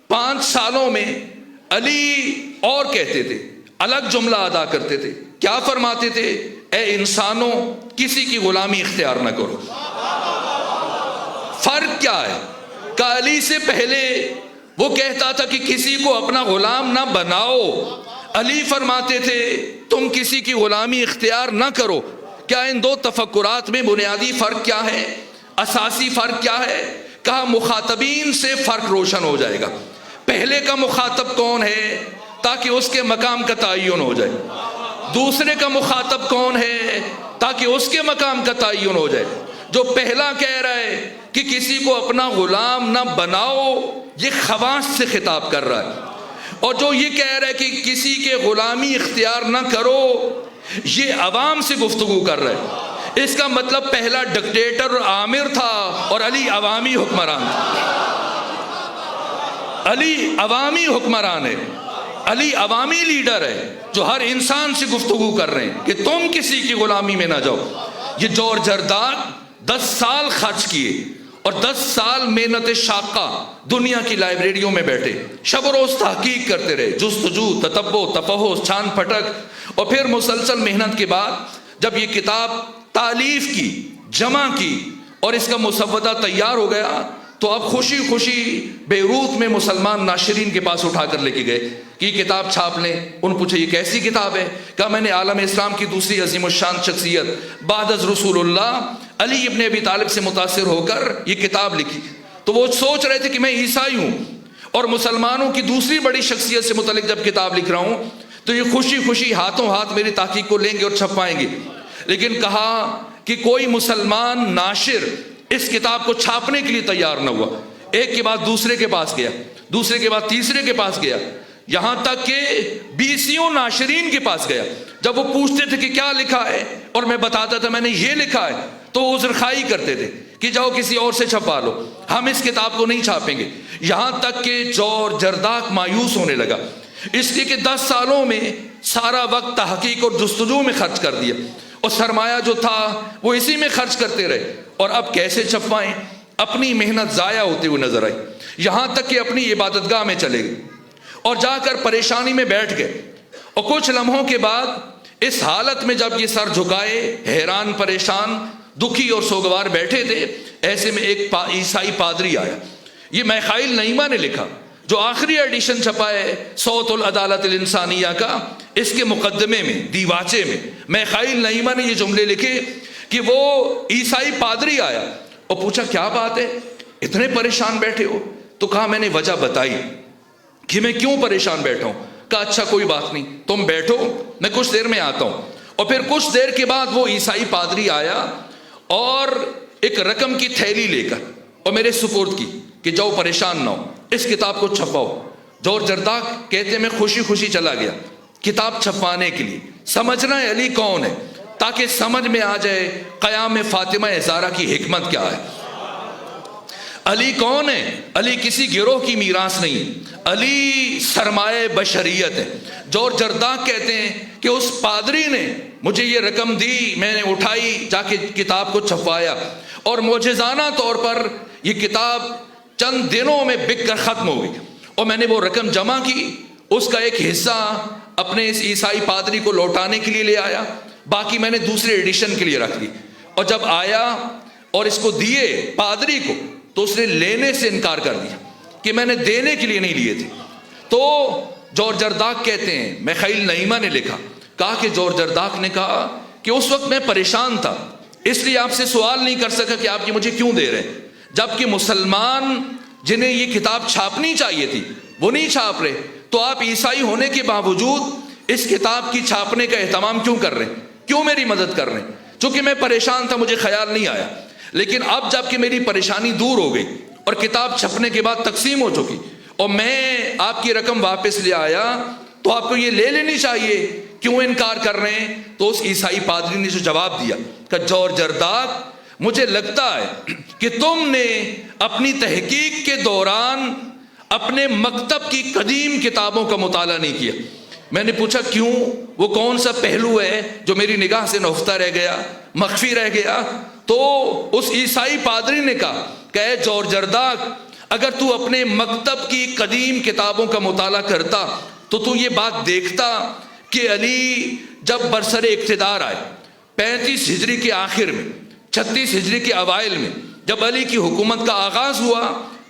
5 سالوں میں علی اور کہتے تھے، الگ جملہ ادا کرتے تھے. کیا فرماتے تھے؟ اے انسانوں، کسی کی غلامی اختیار نہ کرو. فرق کیا ہے؟ کہ علی سے پہلے وہ کہتا تھا کہ کسی کو اپنا غلام نہ بناؤ، علی فرماتے تھے تم کسی کی غلامی اختیار نہ کرو. کیا ان دو تفکرات میں بنیادی فرق کیا ہے، اساسی فرق کیا ہے؟ کہا مخاطبین سے فرق روشن ہو جائے گا۔ پہلے کا مخاطب کون ہے تاکہ اس کے مقام کا تعین ہو جائے، دوسرے کا مخاطب کون ہے تاکہ اس کے مقام کا تعین ہو جائے۔ جو پہلا کہہ رہا ہے کہ کسی کو اپنا غلام نہ بناؤ، یہ خواص سے خطاب کر رہا ہے، اور جو یہ کہہ رہا ہے کہ کسی کے غلامی اختیار نہ کرو، یہ عوام سے گفتگو کر رہا ہے۔ اس کا مطلب پہلا ڈکٹیٹر اور آمر تھا اور علی عوامی حکمران تھا۔ علی عوامی حکمران ہے، علی عوامی لیڈر ہے جو ہر انسان سے گفتگو کر رہے ہیں کہ تم کسی کی غلامی میں نہ جاؤ۔ یہ جورج زرداق 10 سال خرچ کیے اور 10 سال محنت شاقہ دنیا کی لائبریریوں میں بیٹھے، شب و روز تحقیق کرتے رہے، جستجو، تتبع، تفحص، چھان پھٹک، اور پھر مسلسل محنت کے بعد جب یہ کتاب تالیف کی، جمع کی اور اس کا مسودہ تیار ہو گیا، تو اب خوشی خوشی بیروت میں مسلمان ناشرین کے پاس اٹھا کر لے کے گئے کہ یہ کتاب چھاپ لیں۔ ان پوچھا یہ کیسی کتاب ہے؟ کہا میں نے عالم اسلام کی دوسری عظیم الشان شخصیت بعد از رسول اللہ علی ابن ابی طالب سے متاثر ہو کر یہ کتاب لکھی۔ تو وہ سوچ رہے تھے کہ میں عیسائی ہوں اور مسلمانوں کی دوسری بڑی شخصیت سے متعلق جب کتاب لکھ رہا ہوں تو یہ خوشی خوشی ہاتھوں ہاتھ میری تحقیق کو لیں گے اور چھپائیں گے۔ لیکن کہا کہ کوئی مسلمان ناشر اس کتاب کو چھاپنے کے لیے تیار نہ ہوا۔ ایک کے بعد دوسرے کے پاس گیا، دوسرے کے بعد تیسرے کے پاس گیا، یہاں تک کہ 20 ناشرین کے پاس گیا۔ جب وہ پوچھتے تھے کہ کیا لکھا ہے اور میں بتاتا تھا میں نے یہ لکھا ہے، تو وہ عذرخواہی کرتے تھے کہ جاؤ کسی اور سے چھپا لو، ہم اس کتاب کو نہیں چھاپیں گے۔ یہاں تک کہ جورج زرداق مایوس ہونے لگا، اس لیے کہ 10 سالوں میں سارا وقت تحقیق اور جستجو میں خرچ کر دیا، اور سرمایہ جو تھا وہ اسی میں خرچ کرتے رہے، اور اب کیسے چھپوائیں؟ اپنی محنت ضائع ہوتے ہوئے نظر آئی، یہاں تک کہ اپنی عبادت گاہ میں چلے گئے اور جا کر پریشانی میں بیٹھ گئے۔ اور کچھ لمحوں کے بعد اس حالت میں جب یہ سر جھکائے، حیران پریشان دکھی اور سوگوار بیٹھے تھے، ایسے میں ایک عیسائی پادری آیا۔ یہ میخائیل نعیمہ نے لکھا، جو آخری ایڈیشن چھپا ہے صوت العدالت الانسانیہ کا، اس کے مقدمے میں دیواچے میں میخائیل نعیمہ نے یہ جملے لکھے کہ وہ عیسائی پادری آیا اور پوچھا کیا بات ہے، اتنے پریشان بیٹھے ہو؟ تو کہا میں نے وجہ بتائی کہ میں کیوں پریشان بیٹھا ہوں۔ کہا اچھا کوئی بات نہیں، تم بیٹھو، میں کچھ دیر میں آتا ہوں۔ اور پھر کچھ دیر کے بعد وہ عیسائی پادری آیا اور ایک رقم کی تھیلی لے کر اور میرے سپرد کی کہ جاؤ پریشان نہ ہو، اس کتاب کو چھپاؤ۔ جورج زرداق کہتے میں خوشی خوشی چلا گیا کتاب چھپوانے کے لیے، سمجھنا ہے علی کون ہے تاکہ سمجھ میں آ جائے قیام فاطمہ زہرا کی حکمت کیا ہے۔ علی کون ہے؟ علی کسی گروہ کی میراث نہیں، علی سرمایہ بشریت ہے۔ جورج زرداق کہتے ہیں کہ اس پادری نے مجھے یہ رقم دی، میں نے اٹھائی، جا کے کتاب کو چھپوایا، اور معجزانہ طور پر یہ کتاب چند دنوں میں بک کر ختم ہو گئی، اور میں نے وہ رقم جمع کی، اس کا ایک حصہ اپنے اس عیسائی پادری کو لوٹانے کے لیے لے آیا، باقی میں نے دوسرے ایڈیشن کے لیے رکھ لی۔ اور جب آیا اور اس کو دیے پادری کو تو اس نے لینے سے انکار کر دیا کہ میں نے دینے کے لیے نہیں لیے تھے۔ تو جورج زرداق کہتے ہیں میخائیل نعیمہ نے لکھا، کہا کہ جورج زرداق نے کہا کہ اس وقت میں پریشان تھا، اس لیے آپ سے سوال نہیں کر سکا کہ آپ یہ مجھے کیوں دے رہے ہیں، جبکہ مسلمان جنہیں یہ کتاب چھاپنی چاہیے تھی وہ نہیں چھاپ رہے، تو آپ عیسائی ہونے کے باوجود اس کتاب کی چھاپنے کا اہتمام کیوں کر رہے ہیں، کیوں میری مدد کر رہے ہیں؟ چونکہ میں پریشان تھا، مجھے خیال نہیں آیا، لیکن اب جب کہ میری پریشانی دور ہو گئی اور کتاب چھپنے کے بعد تقسیم ہو چکی اور میں آپ کی رقم واپس لے آیا، تو آپ کو یہ لے لینی چاہیے، کیوں انکار کر رہے ہیں؟ تو اس عیسائی پادری نے جو جواب دیا کہ جورج زرداق، مجھے لگتا ہے کہ تم نے اپنی تحقیق کے دوران اپنے مکتب کی قدیم کتابوں کا مطالعہ نہیں کیا۔ میں نے پوچھا کیوں؟ وہ کون سا پہلو ہے جو میری نگاہ سے نہفتہ رہ گیا، مخفی رہ گیا؟ تو اس عیسائی پادری نے کہا کہ اے جورج زرداق، اگر تو اپنے مکتب کی قدیم کتابوں کا مطالعہ کرتا تو یہ بات دیکھتا کہ علی جب برسر اقتدار آئے 35 ہجری کے آخر میں، 36 ہجری کے اوائل میں، جب علی کی حکومت کا آغاز ہوا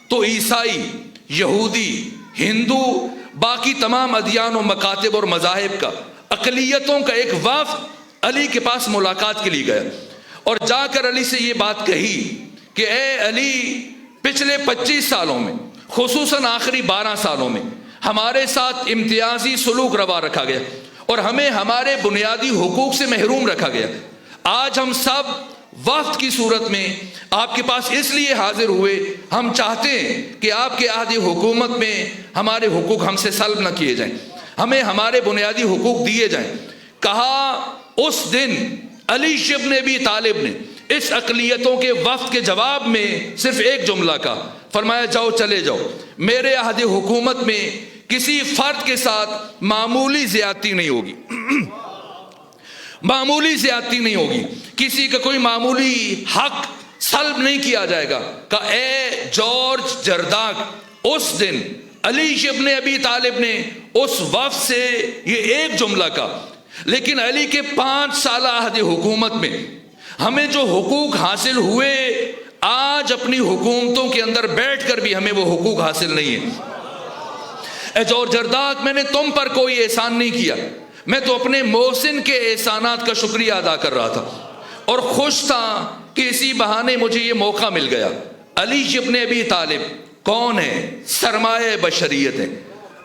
تو عیسائی، یہودی، ہندو، باقی تمام ادیان و مکاتب اور مذاہب کا، اقلیتوں کا ایک وفد علی کے پاس ملاقات کے لیے گیا اور جا کر علی سے یہ بات کہی کہ اے علی، پچھلے 25 سالوں میں خصوصاً آخری 12 سالوں میں ہمارے ساتھ امتیازی سلوک روا رکھا گیا اور ہمیں ہمارے بنیادی حقوق سے محروم رکھا گیا۔ آج ہم سب وفد کی صورت میں آپ کے پاس اس لیے حاضر ہوئے، ہم چاہتے ہیں کہ آپ کے عہد حکومت میں ہمارے حقوق ہم سے سلب نہ کیے جائیں، ہمیں ہمارے بنیادی حقوق دیے جائیں۔ کہا اس دن علی ابن ابی طالب نے اس اقلیتوں کے وفد کے جواب میں صرف ایک جملہ کہا، فرمایا جاؤ چلے جاؤ، میرے عہد حکومت میں کسی فرد کے ساتھ معمولی زیادتی نہیں ہوگی، معمولی زیادتی نہیں ہوگی، کسی کا کوئی معمولی حق سلب نہیں کیا جائے گا۔ کہ اے جارج جرداق، اس دن علی ابن ابی طالب نے اس وفد سے یہ ایک جملہ کہا، لیکن علی کے 5 سالہ عہد حکومت میں ہمیں جو حقوق حاصل ہوئے، آج اپنی حکومتوں کے اندر بیٹھ کر بھی ہمیں وہ حقوق حاصل نہیں ہیں۔ اے جارج جرداق، میں نے تم پر کوئی احسان نہیں کیا، میں تو اپنے محسن کے احسانات کا شکریہ ادا کر رہا تھا اور خوش تھا کہ اسی بہانے مجھے یہ موقع مل گیا۔ علی ابن ابی طالب کون ہے؟ سرمایہ بشریت ہے۔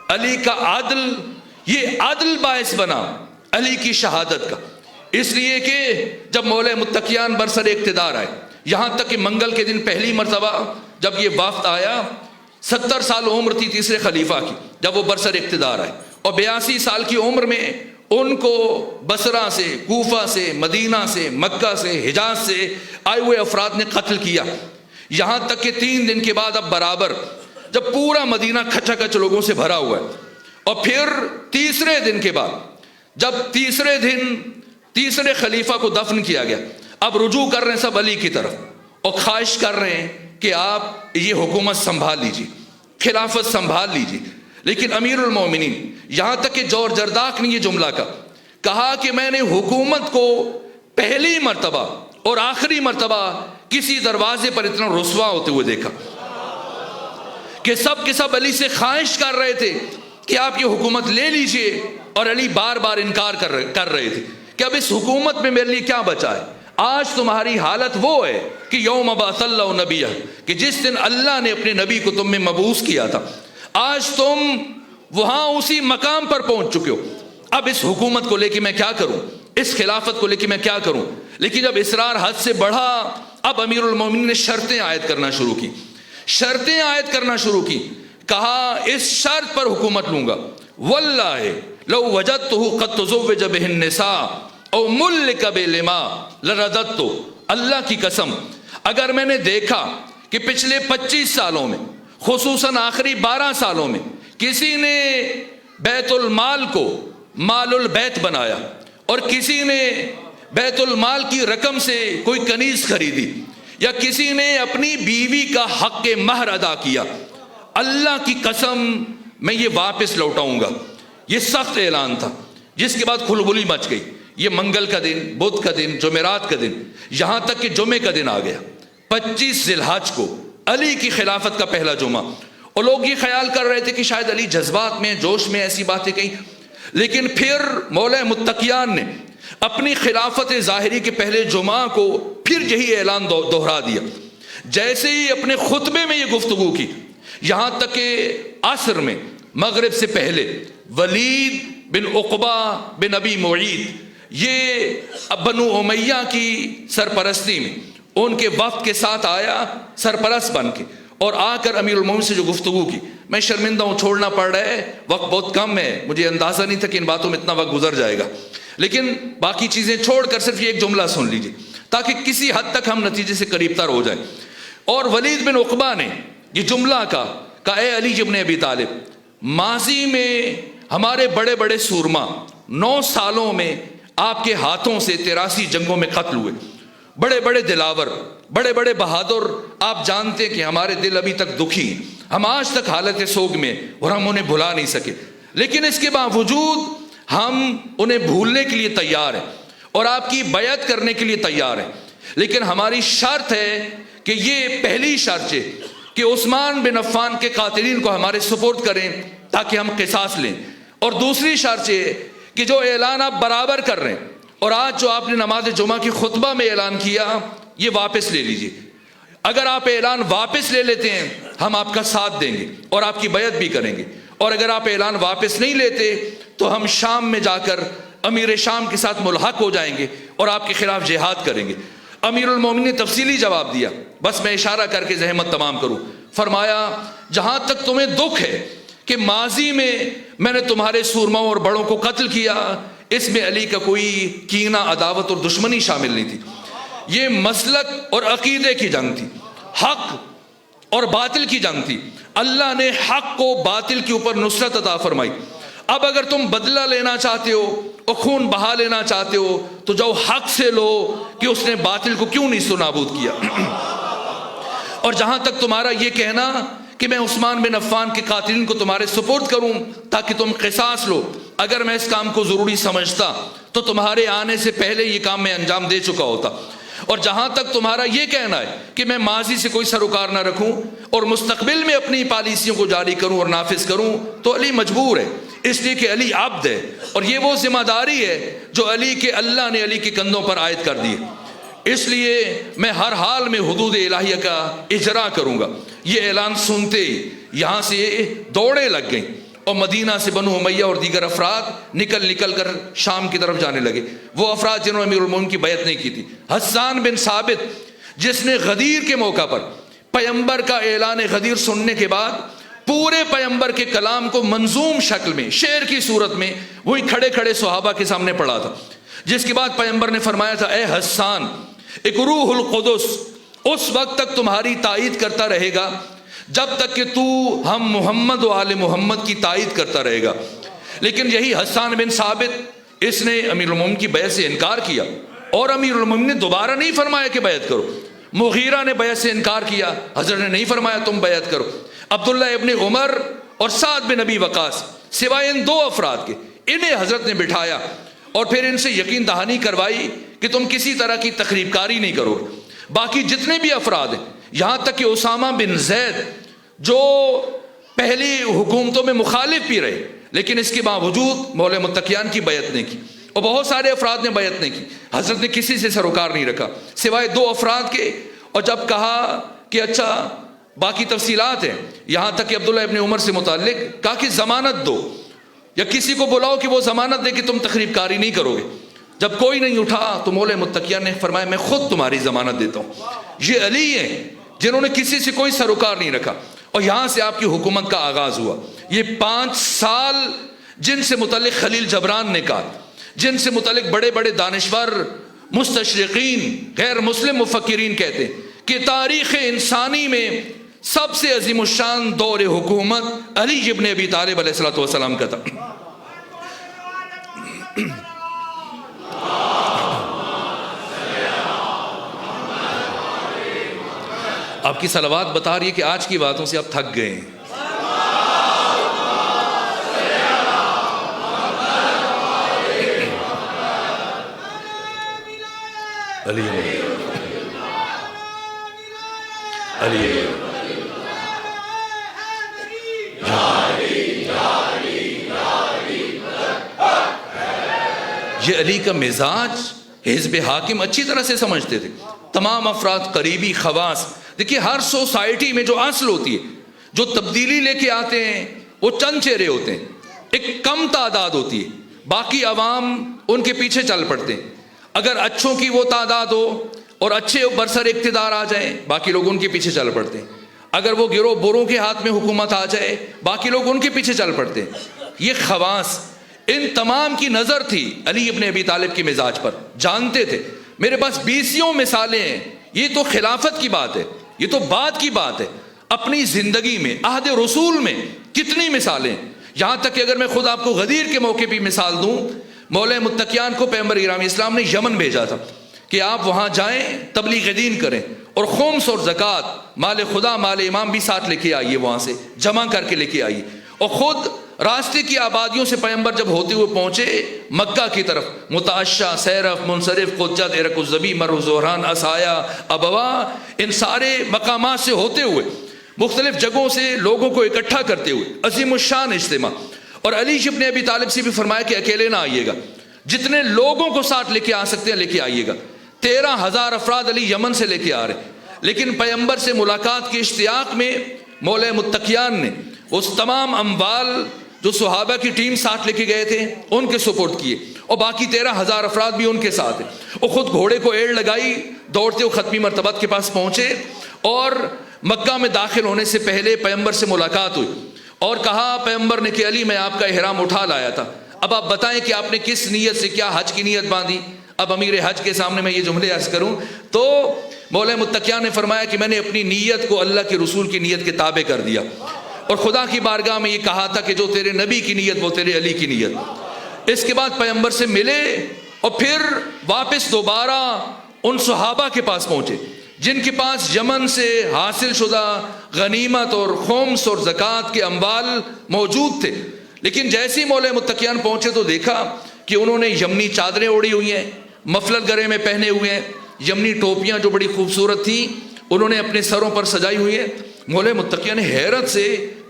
علی کا عدل، یہ عدل باعث بنا علی کی شہادت کا، اس لیے کہ جب مولا متقیان برسر اقتدار آئے، یہاں تک کہ منگل کے دن پہلی مرتبہ جب یہ وفد آیا، 70 سال عمر تھی تیسرے خلیفہ کی جب وہ برسر اقتدار آئے، اور 82 سال کی عمر میں ان کو بصرہ سے، کوفہ سے، مدینہ سے، مکہ سے، حجاز سے آئے ہوئے افراد نے قتل کیا، یہاں تک کہ 3 دن کے بعد اب برابر جب پورا مدینہ کھچا کھچ لوگوں سے بھرا ہوا ہے، اور پھر تیسرے دن کے بعد جب تیسرے دن تیسرے خلیفہ کو دفن کیا گیا، اب رجوع کر رہے ہیں سب علی کی طرف اور خواہش کر رہے ہیں کہ آپ یہ حکومت سنبھال لیجیے، خلافت سنبھال لیجیے۔ لیکن امیر المومنین، یہاں تک کہ جارج جرداق نے یہ جملہ کہا کہ میں نے حکومت کو پہلی مرتبہ اور آخری مرتبہ کسی دروازے پر اتنا رسوا ہوتے ہوئے دیکھا کہ سب کے سب علی سے خواہش کر رہے تھے کہ آپ یہ حکومت لے لیجئے، اور علی بار بار انکار کر رہے تھے کہ اب اس حکومت میں میرے لیے کیا بچا ہے۔ آج تمہاری حالت وہ ہے کہ یوم بعث اللہ نبیہ، کہ جس دن اللہ نے اپنے نبی کو تم میں مبعوث کیا تھا، آج تم وہاں اسی مقام پر پہنچ چکے ہو۔ اب اس حکومت کو لے کے میں کیا کروں، اس خلافت کو لے کے میں کیا کروں؟ لیکن جب اصرار حد سے بڑھا، اب امیر المومنین نے شرطیں عائد کرنا شروع کی، شرطیں عائد کرنا شروع کی۔ کہا اس شرط پر حکومت لوں گا، واللہ لو وجدتہ قد تزوج بہ النساء او ملک بلما لرددت، اللہ کی قسم اگر میں نے دیکھا کہ پچھلے 25 سالوں میں خصوصاً آخری 12 سالوں میں کسی نے بیت المال کو مال البیت بنایا اور کسی نے بیت المال کی رقم سے کوئی کنیز خریدی یا کسی نے اپنی بیوی کا حق مہر ادا کیا، اللہ کی قسم میں یہ واپس لوٹاؤں گا۔ یہ سخت اعلان تھا جس کے بعد کھلبلی مچ گئی۔ یہ منگل کا دن، بدھ کا دن، جمعرات کا دن، یہاں تک کہ جمعے کا دن آ گیا 25 ذی الحج کو، علی کی خلافت کا پہلا جمعہ، اور لوگ یہ خیال کر رہے تھے کہ شاید علی جذبات میں، جوش میں ایسی باتیں کہیں، لیکن پھر مولا متقیان نے اپنی خلافت ظاہری کے پہلے جمعہ کو پھر یہی اعلان دہرا دیا۔ جیسے ہی اپنے خطبے میں یہ گفتگو کی، یہاں تک کہ عصر میں مغرب سے پہلے ولید بن عقبہ بن ابی معیط، یہ بنو امیہ کی سرپرستی میں ان کے وفد کے ساتھ آیا سرپرست بن کے، اور آ کر امیر المومنین سے جو گفتگو کی، میں شرمندہ ہوں، چھوڑنا پڑ رہا ہے، وقت بہت کم ہے، مجھے اندازہ نہیں تھا کہ ان باتوں میں اتنا وقت گزر جائے گا، لیکن باقی چیزیں چھوڑ کر صرف یہ ایک جملہ سن لیجیے تاکہ کسی حد تک ہم نتیجے سے قریب تر ہو جائیں۔ اور ولید بن عقبہ نے یہ جملہ کہا اے علی ابن ابی طالب، ماضی میں ہمارے بڑے بڑے سورما 9 سالوں میں آپ کے ہاتھوں سے 83 جنگوں میں قتل ہوئے، بڑے بڑے دلاور، بڑے بڑے بہادر، آپ جانتے کہ ہمارے دل ابھی تک دکھی، ہم آج تک حالت سوگ میں اور ہم انہیں بھلا نہیں سکے، لیکن اس کے باوجود ہم انہیں بھولنے کے لیے تیار ہیں اور آپ کی بیعت کرنے کے لیے تیار ہیں، لیکن ہماری شرط ہے کہ یہ پہلی شرط ہے کہ عثمان بن عفان کے قاتلین کو ہمارے سپورٹ کریں تاکہ ہم قصاص لیں، اور دوسری شرط ہے کہ جو اعلان آپ برابر کر رہے ہیں اور آج جو آپ نے نماز جمعہ کی خطبہ میں اعلان کیا یہ واپس لے لیجیے. اگر آپ اعلان واپس لے لیتے ہیں ہم آپ کا ساتھ دیں گے اور آپ کی بیعت بھی کریں گے, اور اگر آپ اعلان واپس نہیں لیتے تو ہم شام میں جا کر امیر شام کے ساتھ ملحق ہو جائیں گے اور آپ کے خلاف جہاد کریں گے. امیر المومنین نے تفصیلی جواب دیا, بس میں اشارہ کر کے زحمت تمام کروں. فرمایا جہاں تک تمہیں دکھ ہے کہ ماضی میں نے تمہارے سورماؤں اور بڑوں کو قتل کیا, اس میں علی کا کوئی کینہ, عداوت اور دشمنی شامل نہیں تھی. یہ مسلک اور عقیدے کی جنگ تھی, حق اور باطل کی جنگ تھی. اللہ نے حق کو باطل کے اوپر نصرت عطا فرمائی. اب اگر تم بدلہ لینا چاہتے ہو اور خون بہا لینا چاہتے ہو تو جاؤ حق سے لو کہ اس نے باطل کو کیوں نہیں نابود کیا. اور جہاں تک تمہارا یہ کہنا کہ میں عثمان بن عفان کے قاتلین کو تمہارے سپرد کروں تاکہ تم قصاص لو, اگر میں اس کام کو ضروری سمجھتا تو تمہارے آنے سے پہلے یہ کام میں انجام دے چکا ہوتا. اور جہاں تک تمہارا یہ کہنا ہے کہ میں ماضی سے کوئی سروکار نہ رکھوں اور مستقبل میں اپنی پالیسیوں کو جاری کروں اور نافذ کروں تو علی مجبور ہے, اس لیے کہ علی عبد ہے اور یہ وہ ذمہ داری ہے جو اللہ نے علی کے کندھوں پر عائد کر دی ہے. اس لیے میں ہر حال میں حدود الہیہ کا اجرا کروں گا. یہ اعلان سنتے یہاں سے دوڑے لگ گئیں اور مدینہ سے بنو امیہ اور دیگر افراد نکل کر شام کی طرف جانے لگے. وہ افراد جنہوں نے امیر المومنین کی بیعت نہیں کی تھی. حسان بن ثابت جس نے غدیر کے موقع پر پیغمبر کا اعلان غدیر سننے کے بعد پورے پیغمبر کے کلام کو منظوم شکل میں شعر کی صورت میں وہی کھڑے صحابہ کے سامنے پڑھا تھا, جس کے بعد پیغمبر نے فرمایا تھا اے حسان ایک روح القدس اس وقت تک تمہاری تائید کرتا رہے گا جب تک کہ تو ہم محمد و آل محمد کی تائید کرتا رہے گا. لیکن یہی حسان بن ثابت اس نے امیر المومنین کی بیعت سے انکار کیا اور امیر المومنین نے دوبارہ نہیں فرمایا کہ بیعت کرو. مغیرہ نے بیعت سے انکار کیا, حضرت نے نہیں فرمایا تم بیعت کرو. عبداللہ ابن عمر اور سعد بن ابی وقاص سوائے ان دو افراد کے انہیں حضرت نے بٹھایا اور پھر ان سے یقین دہانی کروائی کہ تم کسی طرح کی تخریب کاری نہیں کرو. باقی جتنے بھی افراد ہیں یہاں تک کہ اسامہ بن زید جو پہلی حکومتوں میں مخالف بھی رہے لیکن اس کے باوجود مولا متقیان کی بیعت نہیں کی, اور بہت سارے افراد نے بیعت نہیں کی. حضرت نے کسی سے سروکار نہیں رکھا سوائے دو افراد کے. اور جب کہا کہ اچھا باقی تفصیلات ہیں, یہاں تک کہ عبداللہ ابن عمر سے متعلق کہا کہ ضمانت دو یا کسی کو بلاؤ کہ وہ ضمانت دے کہ تم تخریب کاری نہیں کرو گے. جب کوئی نہیں اٹھا تو مولا متقیان نے فرمایا میں خود تمہاری ضمانت دیتا ہوں. یہ علی ہیں جنہوں نے کسی سے کوئی سروکار نہیں رکھا اور یہاں سے آپ کی حکومت کا آغاز ہوا. یہ 5 سال جن سے متعلق خلیل جبران نے کہا, جن سے متعلق بڑے بڑے دانشور مستشرقین غیر مسلم مفکرین کہتے ہیں کہ تاریخ انسانی میں سب سے عظیم الشان دور حکومت علی ابن ابی طالب علیہ السلام کا تھا. آپ کی صلوات بتا رہی ہے کہ آج کی باتوں سے آپ تھک گئے ہیں. علی یہ علی کا مزاج حزب حاکم اچھی طرح سے سمجھتے تھے. تمام افراد قریبی خواص, دیکھیے ہر سوسائٹی میں جو اصل ہوتی ہے جو تبدیلی لے کے آتے ہیں وہ چند چہرے ہوتے ہیں, ایک کم تعداد ہوتی ہے, باقی عوام ان کے پیچھے چل پڑتے ہیں. اگر اچھوں کی وہ تعداد ہو اور اچھے برسر اقتدار آ جائیں باقی لوگ ان کے پیچھے چل پڑتے ہیں. اگر وہ گروہ بروں کے ہاتھ میں حکومت آ جائے باقی لوگ ان کے پیچھے چل پڑتے ہیں. یہ خواص ان تمام کی نظر تھی علی ابن ابی طالب کے مزاج پر. جانتے تھے میرے پاس 20 مثالیں ہیں, یہ تو خلافت کی بات ہے, یہ تو بعد کی بات ہے. اپنی زندگی میں عہد رسول میں کتنی مثالیں ہیں. یہاں تک کہ اگر میں خود آپ کو غدیر کے موقع پہ مثال دوں, مولا متقیان کو پیغمبر گرامی اسلام نے یمن بھیجا تھا کہ آپ وہاں جائیں تبلیغ دین کریں اور خمس اور زکوٰۃ مال خدا مال امام بھی ساتھ لے کے آئیے, وہاں سے جمع کر کے لے کے آئیے. اور خود راستے کی آبادیوں سے پیغمبر جب ہوتے ہوئے پہنچے مکہ کی طرف, متعشہ, سیرف, منصرف, قجت, عرق الزبی, مرو زہران, اسایا, ابوا, ان سارے مقامات سے ہوتے ہوئے مختلف جگہوں سے لوگوں کو اکٹھا کرتے ہوئے عظیم الشان اجتماع. اور علی ابن ابی طالب سے بھی فرمایا کہ اکیلے نہ آئیے گا, جتنے لوگوں کو ساتھ لے کے آ سکتے ہیں لے کے آئیے گا۔ 13,000 افراد علی یمن سے لے کے آ رہے، لیکن پیغمبر سے ملاقات کے اشتیاق میں مولا متقیان نے اس تمام اموال جو صحابہ کی ٹیم ساتھ لے کے گئے تھے ان کے سپورٹ کیے، اور باقی 13,000 افراد بھی ان کے ساتھ ہیں۔ وہ خود گھوڑے کو ایڑ لگائی، دوڑتے وہ ختمی مرتبت کے پاس پہنچے، اور مکہ میں داخل ہونے سے پہلے پیغمبر سے ملاقات ہوئی، اور کہا پیغمبر نے کہ علی میں آپ کا احرام اٹھا لایا تھا، اب آپ بتائیں کہ آپ نے کس نیت سے کیا حج کی نیت باندھی۔ اب امیر حج کے سامنے میں یہ جملے عرض کروں تو مولا متقیان نے فرمایا کہ میں نے اپنی نیت کو اللہ کے رسول کی نیت کے تابع کر دیا، اور خدا کی بارگاہ میں یہ کہا تھا کہ جو تیرے نبی کی نیت وہ تیرے علی کی نیت۔ اس کے بعد پیغمبر سے ملے، اور پھر واپس دوبارہ ان صحابہ کے پاس پہنچے جن کے پاس یمن سے حاصل شدہ غنیمت اور خمس اور زکوٰۃ کے اموال موجود تھے، لیکن جیسے ہی مولا متقیان پہنچے تو دیکھا کہ انہوں نے یمنی چادریں اوڑھی ہوئی ہیں، مفلر گلے میں پہنے ہوئے ہیں، یمنی ٹوپیاں جو بڑی خوبصورت تھیں انہوں نے اپنے سروں پر سجائی ہوئی ہے۔ مولا متقیان نے حیرت سے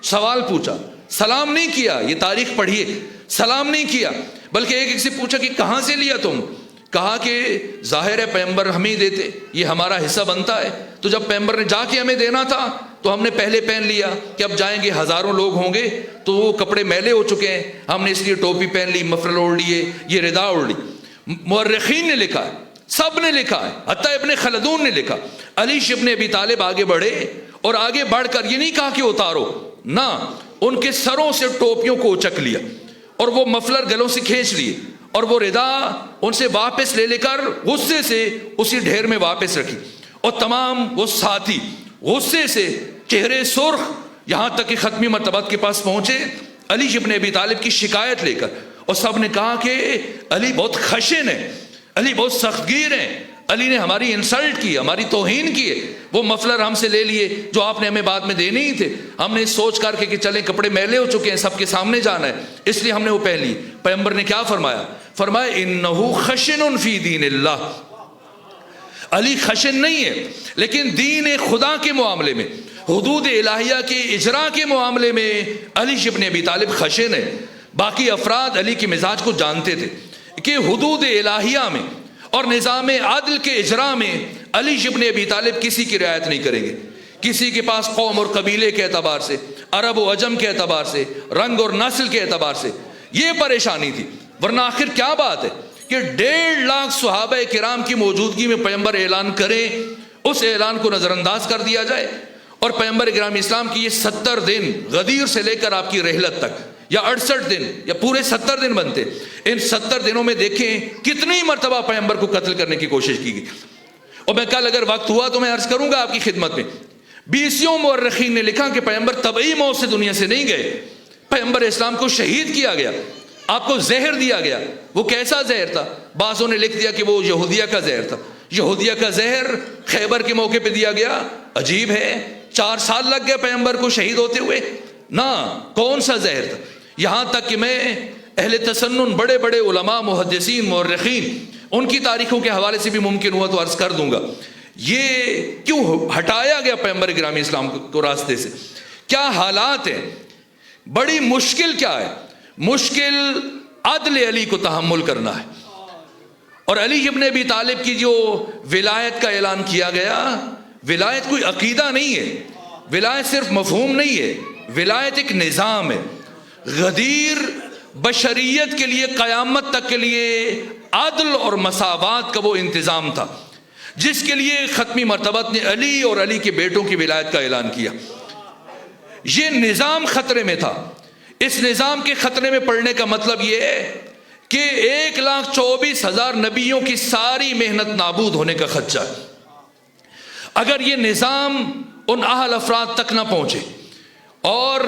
سوال پوچھا، سلام نہیں کیا، یہ تاریخ پڑھیے، سلام نہیں کیا، بلکہ ایک سے پوچھا کہ کہاں سے لیا تم؟ کہا کہ ظاہر ہے پیغمبر ہمیں ہی دیتے، یہ ہمارا حصہ بنتا ہے، تو جب پیغمبر نے جا کے ہمیں دینا تھا تو ہم نے پہلے پہن لیا کہ اب جائیں گے ہزاروں لوگ ہوں گے تو وہ کپڑے میلے ہو چکے ہیں، ہم نے اس لیے ٹوپی پہن لی، مفرل اوڑھ لیے، یہ ردا اوڑھ لی۔ مورخین نے لکھا ہے، سب نے لکھا ہے، حتیٰ ابن خلدون نے لکھا، علی ابن ابی طالب آگے بڑھے اور آگے بڑھ کر یہ نہیں کہا کہ اتارو، نہ، ان کے سروں سے ٹوپیوں کو اچک لیا اور وہ مفلر گلوں سے کھینچ لیے، اور وہ ردا ان سے واپس لے کر غصے سے اسی ڈھیر میں واپس رکھی، اور تمام وہ ساتھی غصے سے چہرے سرخ، یہاں تک کہ ختمی مرتبت کے پاس پہنچے علی ابن ابی طالب کی شکایت لے کر، اور سب نے کہا کہ علی بہت خشن ہے، علی بہت سخت گیر ہے، علی نے ہماری انسلٹ کی، ہماری توہین کی ہے، وہ مفلر ہم سے لے لیے جو آپ نے ہمیں بعد میں دینے ہی تھے، ہم نے سوچ کر کے کہ چلیں کپڑے میلے ہو چکے ہیں سب کے سامنے جانا ہے اس لیے ہم نے وہ پہن لی۔ پیغمبر نے کیا فرمایا؟ فرمایا انہو خشن فی دین اللہ، علی خشن نہیں ہے لیکن دین خدا کے معاملے میں، حدود الہیہ کے اجرا کے معاملے میں علی ابن ابی طالب خشن ہے۔ باقی افراد علی کے مزاج کو جانتے تھے کہ حدود الہیہ میں اور نظام عدل کے اجرا میں علی ابن ابی طالب کسی کی رعایت نہیں کریں گے، کسی کے پاس قوم اور قبیلے کے اعتبار سے، عرب و عجم کے اعتبار سے، رنگ اور نسل کے اعتبار سے یہ پریشانی تھی، ورنہ آخر کیا بات ہے کہ 1.5 لاکھ صحابہ کرام کی موجودگی میں پیغمبر اعلان کریں، اس اعلان کو نظر انداز کر دیا جائے، اور پیغمبر اکرام اسلام کی یہ 70 دن غدیر سے لے کر آپ کی رحلت تک، یا 68 دن یا پورے 70 دن بنتے، ان 70 دنوں میں دیکھیں کتنی مرتبہ پیغمبر کو قتل کرنے کی کوشش کی گئی۔ اور میں کل اگر وقت ہوا تو میں عرض کروں گا آپ کی خدمت میں، 20 مورخین نے لکھا کہ پیغمبر طبعی موت سے دنیا سے نہیں گئے، پیغمبر اسلام کو شہید کیا گیا، آپ کو زہر دیا گیا۔ وہ کیسا زہر تھا؟ بعضوں نے لکھ دیا کہ وہ یہودیہ کا زہر تھا، یہودیہ کا زہر خیبر کے موقع پہ دیا گیا، عجیب ہے 4 سال لگ گئے پیغمبر کو شہید ہوتے ہوئے، نہ کون سا زہر تھا؟ یہاں تک کہ میں اہل تسنن بڑے بڑے علماء، محدثین، مورخین، ان کی تاریخوں کے حوالے سے بھی ممکن ہوا تو عرض کر دوں گا، یہ کیوں ہٹایا گیا پیغمبر گرامی اسلام کو راستے سے؟ کیا حالات ہیں؟ بڑی مشکل کیا ہے؟ مشکل عدل علی کو تحمل کرنا ہے، اور علی ابن ابی طالب کی جو ولایت کا اعلان کیا گیا، ولایت کوئی عقیدہ نہیں ہے، ولایت صرف مفہوم نہیں ہے، ولایت ایک نظام ہے، غدیر بشریت کے لیے قیامت تک کے لیے عدل اور مساوات کا وہ انتظام تھا جس کے لیے ختمی مرتبت نے علی اور علی کے بیٹوں کی ولایت کا اعلان کیا۔ یہ نظام خطرے میں تھا، اس نظام کے خطرے میں پڑنے کا مطلب یہ ہے کہ 1,24,000 نبیوں کی ساری محنت نابود ہونے کا خدشہ ہے۔ اگر یہ نظام ان اہل افراد تک نہ پہنچے اور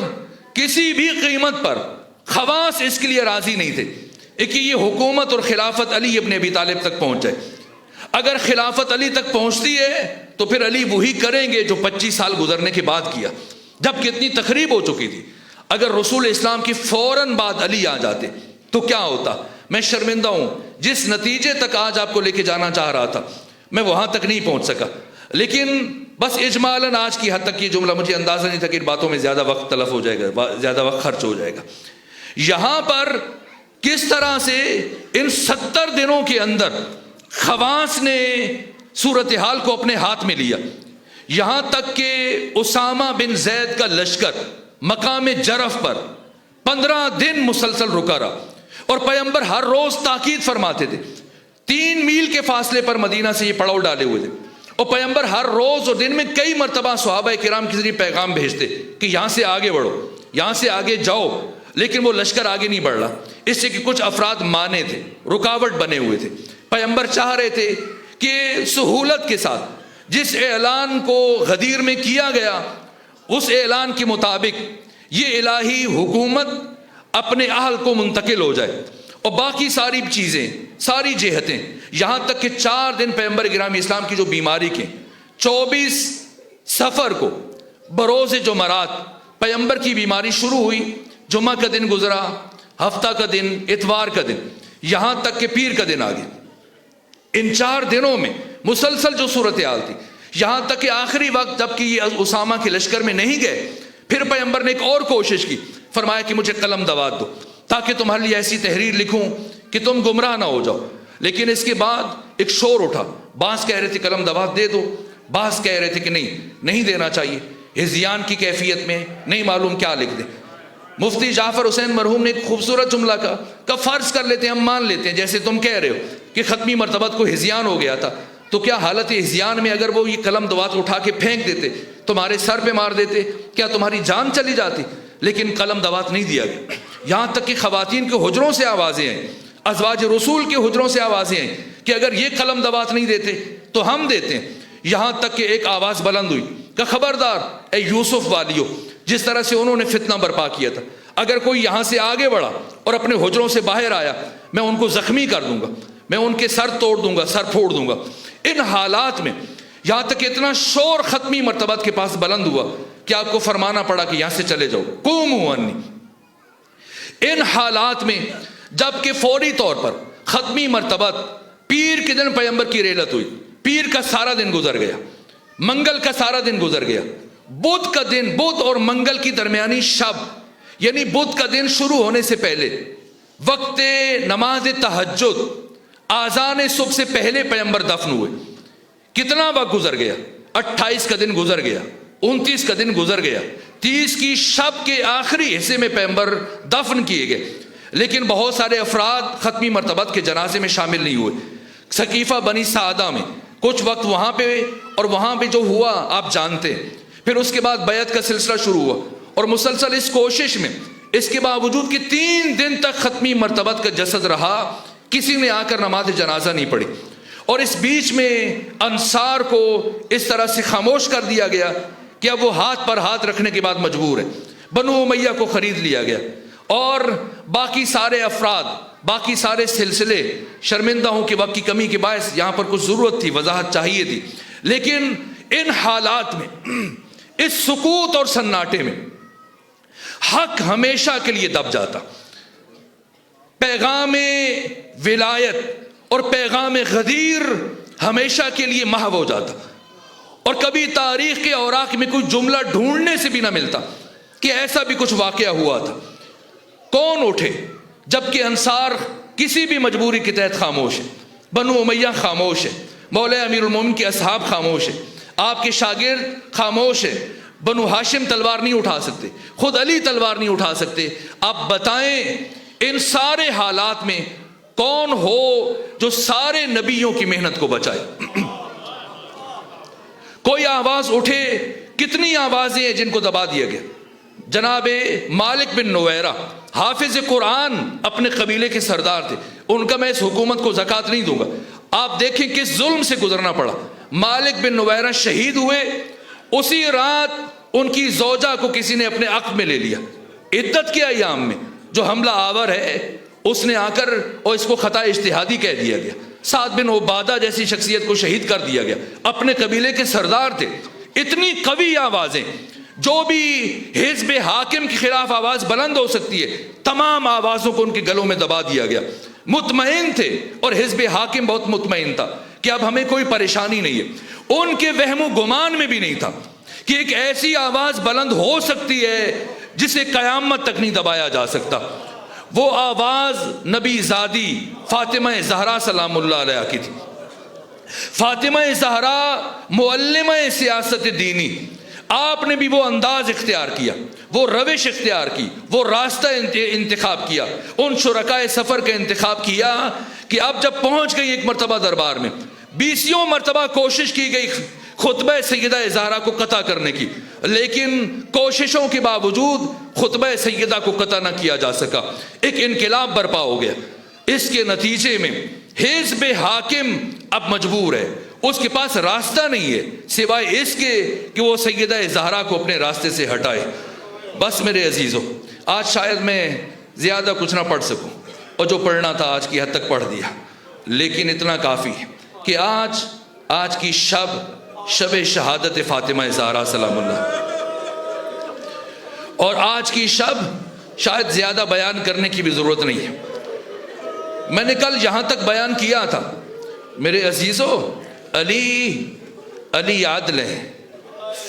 کسی بھی قیمت پر خواص اس کے لیے راضی نہیں تھے کہ یہ حکومت اور خلافت علی ابن ابی طالب تک پہنچ جائے، اگر خلافت علی تک پہنچتی ہے تو پھر علی وہی کریں گے جو 25 سال گزرنے کے بعد کیا، جب کتنی تخریب ہو چکی تھی۔ اگر رسول اسلام کی فوراً بعد علی آ جاتے تو کیا ہوتا؟ میں شرمندہ ہوں، جس نتیجے تک آج آپ کو لے کے جانا چاہ رہا تھا میں وہاں تک نہیں پہنچ سکا، لیکن بس اجمالاً آج کی حد تک یہ جملہ، مجھے اندازہ نہیں تھا کہ ان باتوں میں زیادہ وقت تلف ہو جائے گا، زیادہ وقت خرچ ہو جائے گا۔ یہاں پر کس طرح سے ان 70 دنوں کے اندر خواص نے صورتحال کو اپنے ہاتھ میں لیا، یہاں تک کہ اسامہ بن زید کا لشکر مقام جرف پر 15 دن مسلسل رکا رہا، اور پیغمبر ہر روز تاکید فرماتے تھے۔ 3 میل کے فاصلے پر مدینہ سے یہ پڑاؤ ڈالے ہوئے تھے، اور پیغمبر ہر روز اور دن میں کئی مرتبہ صحابہ کرام کے ذریعے پیغام بھیجتے کہ یہاں سے آگے بڑھو، یہاں سے آگے جاؤ، لیکن وہ لشکر آگے نہیں بڑھ رہا، اس سے کہ کچھ افراد مانے تھے، رکاوٹ بنے ہوئے تھے۔ پیغمبر چاہ رہے تھے کہ سہولت کے ساتھ جس اعلان کو غدیر میں کیا گیا، اس اعلان کے مطابق یہ الہی حکومت اپنے اہل کو منتقل ہو جائے، اور باقی ساری چیزیں، ساری جہتیں، یہاں تک کہ 4 دن پیغمبر گرامی اسلام کی جو بیماری کے 24 صفر کو بروز جمعرات پیغمبر کی بیماری شروع ہوئی، جمعہ کا دن گزرا، ہفتہ کا دن، اتوار کا دن، یہاں تک کہ پیر کا دن آ گیا۔ ان 4 دنوں میں مسلسل جو صورتحال تھی، یہاں تک کہ آخری وقت جب کہ یہ اسامہ کے لشکر میں نہیں گئے، پھر پیغمبر نے ایک اور کوشش کی، فرمایا کہ مجھے قلم دوات دو تاکہ تمہارے لیے ایسی تحریر لکھوں کہ تم گمراہ نہ ہو جاؤ۔ لیکن اس کے بعد ایک شور اٹھا، بعض کہہ رہے تھے قلم دوات دے دو، بعض کہہ رہے تھے کہ نہیں دینا چاہیے، ہذیان کی کیفیت میں نہیں معلوم کیا لکھ دیں۔ مفتی جعفر حسین مرحوم نے ایک خوبصورت جملہ کہا، فرض کر لیتے ہیں، ہم مان لیتے ہیں جیسے تم کہہ رہے ہو کہ ختمی مرتبت کو ہذیان ہو گیا تھا، تو کیا حالت ہذیان میں اگر وہ یہ قلم دوات اٹھا کے پھینک دیتے، تمہارے سر پہ مار دیتے، کیا تمہاری جان چلی جاتی؟ لیکن قلم دوات نہیں دیا گیا۔ یہاں تک کہ خواتین کے حجروں سے آوازیں آئیں، ازواج رسول کے حجروں سے آوازیں آئیں کہ اگر یہ قلم دوات نہیں دیتے تو ہم دیتے ہیں۔ یہاں تک کہ ایک آواز بلند ہوئی کہ خبردار اے یوسف والیو، جس طرح سے انہوں نے فتنہ برپا کیا تھا، اگر کوئی یہاں سے آگے بڑھا اور اپنے حجروں سے باہر آیا، میں ان کو زخمی کر دوں گا، میں ان کے سر توڑ دوں گا، سر پھوڑ دوں گا۔ ان حالات میں یہاں تک کہ اتنا شور ختمی مرتبت کے پاس بلند ہوا کہ آپ کو فرمانا پڑا کہ یہاں سے چلے جاؤ، قوموا عنی۔ ان حالات میں جب کہ فوری طور پر ختمی مرتبت پیر کے دن پیغمبر کی رحلت ہوئی، پیر کا سارا دن گزر گیا، منگل کا سارا دن گزر گیا، بدھ کا دن، بدھ اور منگل کی درمیانی شب، یعنی بدھ کا دن شروع ہونے سے پہلے وقت نماز تہجد، آذان صبح سے پہلے پیغمبر دفن ہوئے۔ کتنا وقت گزر گیا؟ 28 کا دن گزر گیا، 29 کا دن گزر گیا، 30 کی شب کے آخری حصے میں پیغمبر دفن کیے گئے، لیکن بہت سارے افراد ختمی مرتبت کے جنازے میں شامل نہیں ہوئے۔ ثقیفہ بنی سعدہ میں کچھ وقت وہاں پہ، اور وہاں پہ جو ہوا آپ جانتے ہیں۔ پھر اس کے بعد بیعت کا سلسلہ شروع ہوا، اور مسلسل اس کوشش میں، اس کے باوجود کہ 3 دن تک ختمی مرتبت کا جسد رہا، کسی نے آ کر نماز جنازہ نہیں پڑھی، اور اس بیچ میں انصار کو اس طرح سے خاموش کر دیا گیا کہ اب وہ ہاتھ پر ہاتھ رکھنے کے بعد مجبور ہے۔ بنو امیہ کو خرید لیا گیا، اور باقی سارے افراد، باقی سارے سلسلے شرمندہ ہوں کہ وقت کی کمی کے باعث یہاں پر کچھ ضرورت تھی، وضاحت چاہیے تھی، لیکن ان حالات میں، اس سکوت اور سناٹے میں حق ہمیشہ کے لیے دب جاتا، پیغام ولایت اور پیغام غدیر ہمیشہ کے لیے محو ہو جاتا، اور کبھی تاریخ کے اوراق میں کوئی جملہ ڈھونڈنے سے بھی نہ ملتا کہ ایسا بھی کچھ واقعہ ہوا تھا۔ کون اٹھے جبکہ انصار کسی بھی مجبوری کے تحت خاموش ہے، بنو امیہ خاموش ہے، مولا امیر المومنین کے اصحاب خاموش ہے، آپ کے شاگرد خاموش ہے، بنو ہاشم تلوار نہیں اٹھا سکتے، خود علی تلوار نہیں اٹھا سکتے۔ آپ بتائیں ان سارے حالات میں کون ہو جو سارے نبیوں کی محنت کو بچائے؟ کوئی آواز اٹھے؟ کتنی آوازیں ہیں جن کو دبا دیا گیا۔ جناب مالک بن نویرہ حافظ قرآن اپنے قبیلے کے سردار تھے، ان کا میں اس حکومت کو زکوٰۃ نہیں دوں گا۔ آپ دیکھیں کس ظلم سے گزرنا پڑا۔ مالک بن نویرہ شہید ہوئے، اسی رات ان کی زوجہ کو کسی نے اپنے عقد میں لے لیا، عدت کے ایام میں۔ جو حملہ آور ہے اس نے آ کر اور اس کو خطا اجتہادی کہہ دیا گیا۔ سعد بن عبادہ جیسی شخصیت کو شہید کر دیا گیا، اپنے قبیلے کے سردار تھے۔ اتنی قوی آوازیں، جو بھی حزب حاکم کے خلاف آواز بلند ہو سکتی ہے، تمام آوازوں کو ان کے گلوں میں دبا دیا گیا۔ مطمئن تھے، اور حزب حاکم بہت مطمئن تھا کہ اب ہمیں کوئی پریشانی نہیں ہے۔ ان کے وہم و گمان میں بھی نہیں تھا کہ ایک ایسی آواز بلند ہو سکتی ہے جسے قیامت تک نہیں دبایا جا سکتا۔ وہ آواز نبی زادی فاطمہ زہرا سلام اللہ علیہ کی تھی۔ فاطمہ زہرا معلمہ سیاست دینی، آپ نے بھی وہ انداز اختیار کیا، وہ روش اختیار کی، وہ راستہ انتخاب کیا، ان شرکائے سفر کا انتخاب کیا کہ اب جب پہنچ گئی ایک مرتبہ دربار میں، 20 مرتبہ کوشش کی گئی خطبہ سیدہ زہرا کو قطع کرنے کی، لیکن کوششوں کے باوجود خطبہ سیدہ کو قطع نہ کیا جا سکا۔ ایک انقلاب برپا ہو گیا۔ اس کے نتیجے میں حزب حاکم اب مجبور ہے، اس کے پاس راستہ نہیں ہے سوائے اس کے کہ وہ سیدہ زہرا کو اپنے راستے سے ہٹائے۔ بس میرے عزیزو، آج شاید میں زیادہ کچھ نہ پڑھ سکوں، اور جو پڑھنا تھا آج کی حد تک پڑھ دیا، لیکن اتنا کافی ہے کہ آج کی شب شہادت فاطمہ زہرا سلام اللہ، اور آج کی شب شاید زیادہ بیان کرنے کی بھی ضرورت نہیں ہے۔ میں نے کل یہاں تک بیان کیا تھا میرے عزیزو، علی عدل ہے،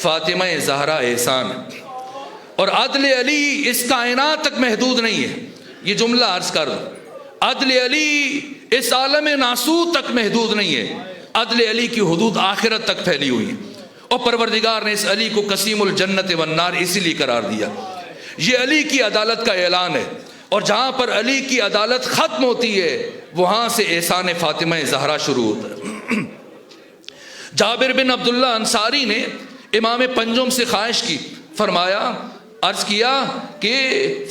فاطمہ زہرا احسان ہے، اور عدل علی اس کائنات تک محدود نہیں ہے۔ یہ جملہ عرض کر دوں، عدل علی اس عالم ناسوت تک محدود نہیں ہے، عدل علی کی حدود آخرت تک پھیلی ہوئی ہیں، اور پروردگار نے اس علی کو قسیم الجنت والنار اسی لیے قرار دیا۔ یہ علی کی عدالت کا اعلان ہے، اور جہاں پر علی کی عدالت ختم ہوتی ہے وہاں سے احسان فاطمہ زہرا شروع ہوتا ہے۔ جابر بن عبداللہ انصاری نے امام پنجم سے خواہش کی، فرمایا، عرض کیا کہ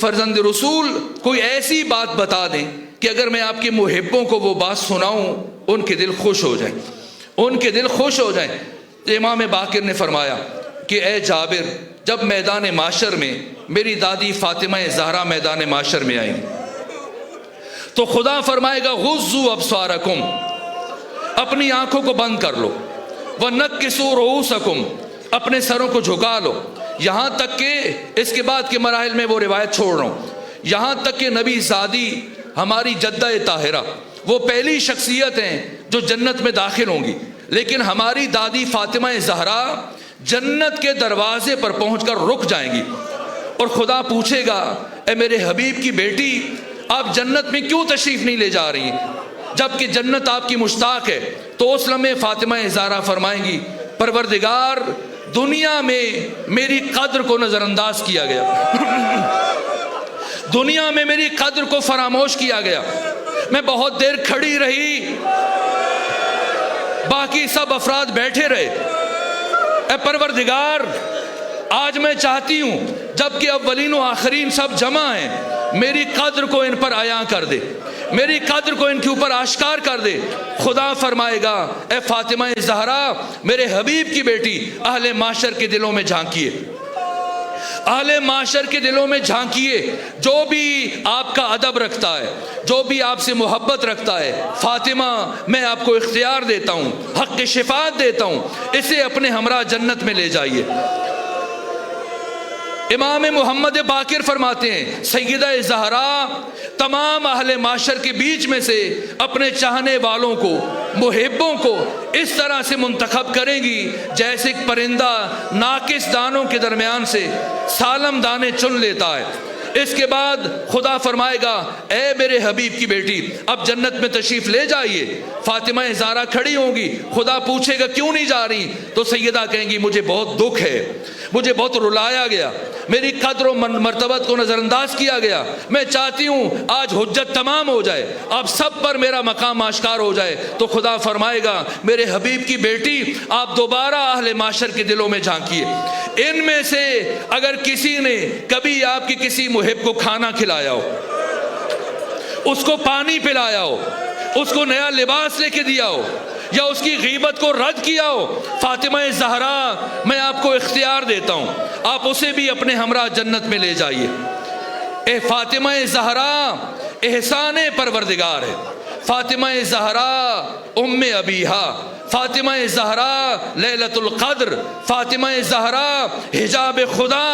فرزند رسول کوئی ایسی بات بتا دیں کہ اگر میں آپ کے محبوں کو وہ بات سناؤں ان کے دل خوش ہو جائیں، ان کے دل خوش ہو جائیں۔ امام باقر نے فرمایا کہ اے جابر، جب میدان معاشر میں میری دادی فاطمہ زہرا میدان معاشر میں آئیں تو خدا فرمائے گا غضوا ابصارکم، اپنی آنکھوں کو بند کر لو، وَنَكِّسُوا رُؤُوسَكُمْ، اپنے سروں کو جھکا لو۔ یہاں تک کہ اس کے بعد کے مراحل میں وہ روایت چھوڑ رہا ہوں، یہاں تک کہ نبی زادی ہماری جدہ طاہرہ وہ پہلی شخصیت ہیں جو جنت میں داخل ہوں گی، لیکن ہماری دادی فاطمہ زہرا جنت کے دروازے پر پہنچ کر رک جائیں گی، اور خدا پوچھے گا، اے میرے حبیب کی بیٹی، آپ جنت میں کیوں تشریف نہیں لے جا رہی جبکہ جنت آپ کی مشتاق ہے؟ تو اس لمحے فاطمہ زہرا فرمائیں گی، پروردگار، دنیا میں میری قدر کو نظر انداز کیا گیا، دنیا میں میری قدر کو فراموش کیا گیا، میں بہت دیر کھڑی رہی، باقی سب افراد بیٹھے رہے، اے پروردگار، آج میں چاہتی ہوں جبکہ اولین و آخرین سب جمع ہیں، میری قدر کو ان پر عیاں کر دے، میری قدر کو ان کے اوپر آشکار کر دے۔ خدا فرمائے گا، اے فاطمہ زہرا، میرے حبیب کی بیٹی، اہل معاشر کے دلوں میں جھانکیے، اہل معاشر کے دلوں میں جھانکیے، جو بھی آپ کا ادب رکھتا ہے، جو بھی آپ سے محبت رکھتا ہے، فاطمہ میں آپ کو اختیار دیتا ہوں، حق شفاعت دیتا ہوں، اسے اپنے ہمراہ جنت میں لے جائیے۔ امام محمد باقر فرماتے ہیں، سیدہ زہرا تمام اہل معاشر کے بیچ میں سے اپنے چاہنے والوں کو، محبوں کو اس طرح سے منتخب کریں گی جیسے ایک پرندہ ناقص دانوں کے درمیان سے سالم دانے چن لیتا ہے۔ اس کے بعد خدا فرمائے گا، اے میرے حبیب کی بیٹی، اب جنت میں تشریف لے جائیے۔ فاطمہ زہرا کھڑی ہوں گی، خدا پوچھے گا کیوں نہیں جا رہی؟ تو سیدہ کہیں گی، مجھے بہت دکھ ہے، مجھے بہت رلایا گیا، میری قدر و مرتبت کو نظر انداز کیا گیا، میں چاہتی ہوں آج حجت تمام ہو جائے، اب سب پر میرا مقام آشکار ہو جائے۔ تو خدا فرمائے گا، میرے حبیب کی بیٹی، آپ دوبارہ اہل معاشر کے دلوں میں جھانکیے، ان میں سے اگر کسی نے کبھی آپ کی کسی محب کو کھانا کھلایا ہو، اس کو پانی پلایا ہو، اس کو نیا لباس لے کے دیا ہو، یا اس کی غیبت کو رد کیا ہو، فاطمہ زہرا میں آپ کو اختیار دیتا ہوں، آپ اسے بھی اپنے ہمراہ جنت میں لے جائیے۔ اے فاطمہ زہرا احسان پروردگار ہے، فاطمہ زہرا ام ابیہا، فاطمہ زہرا لیلۃ القدر، فاطمہ زہرا حجاب خدا۔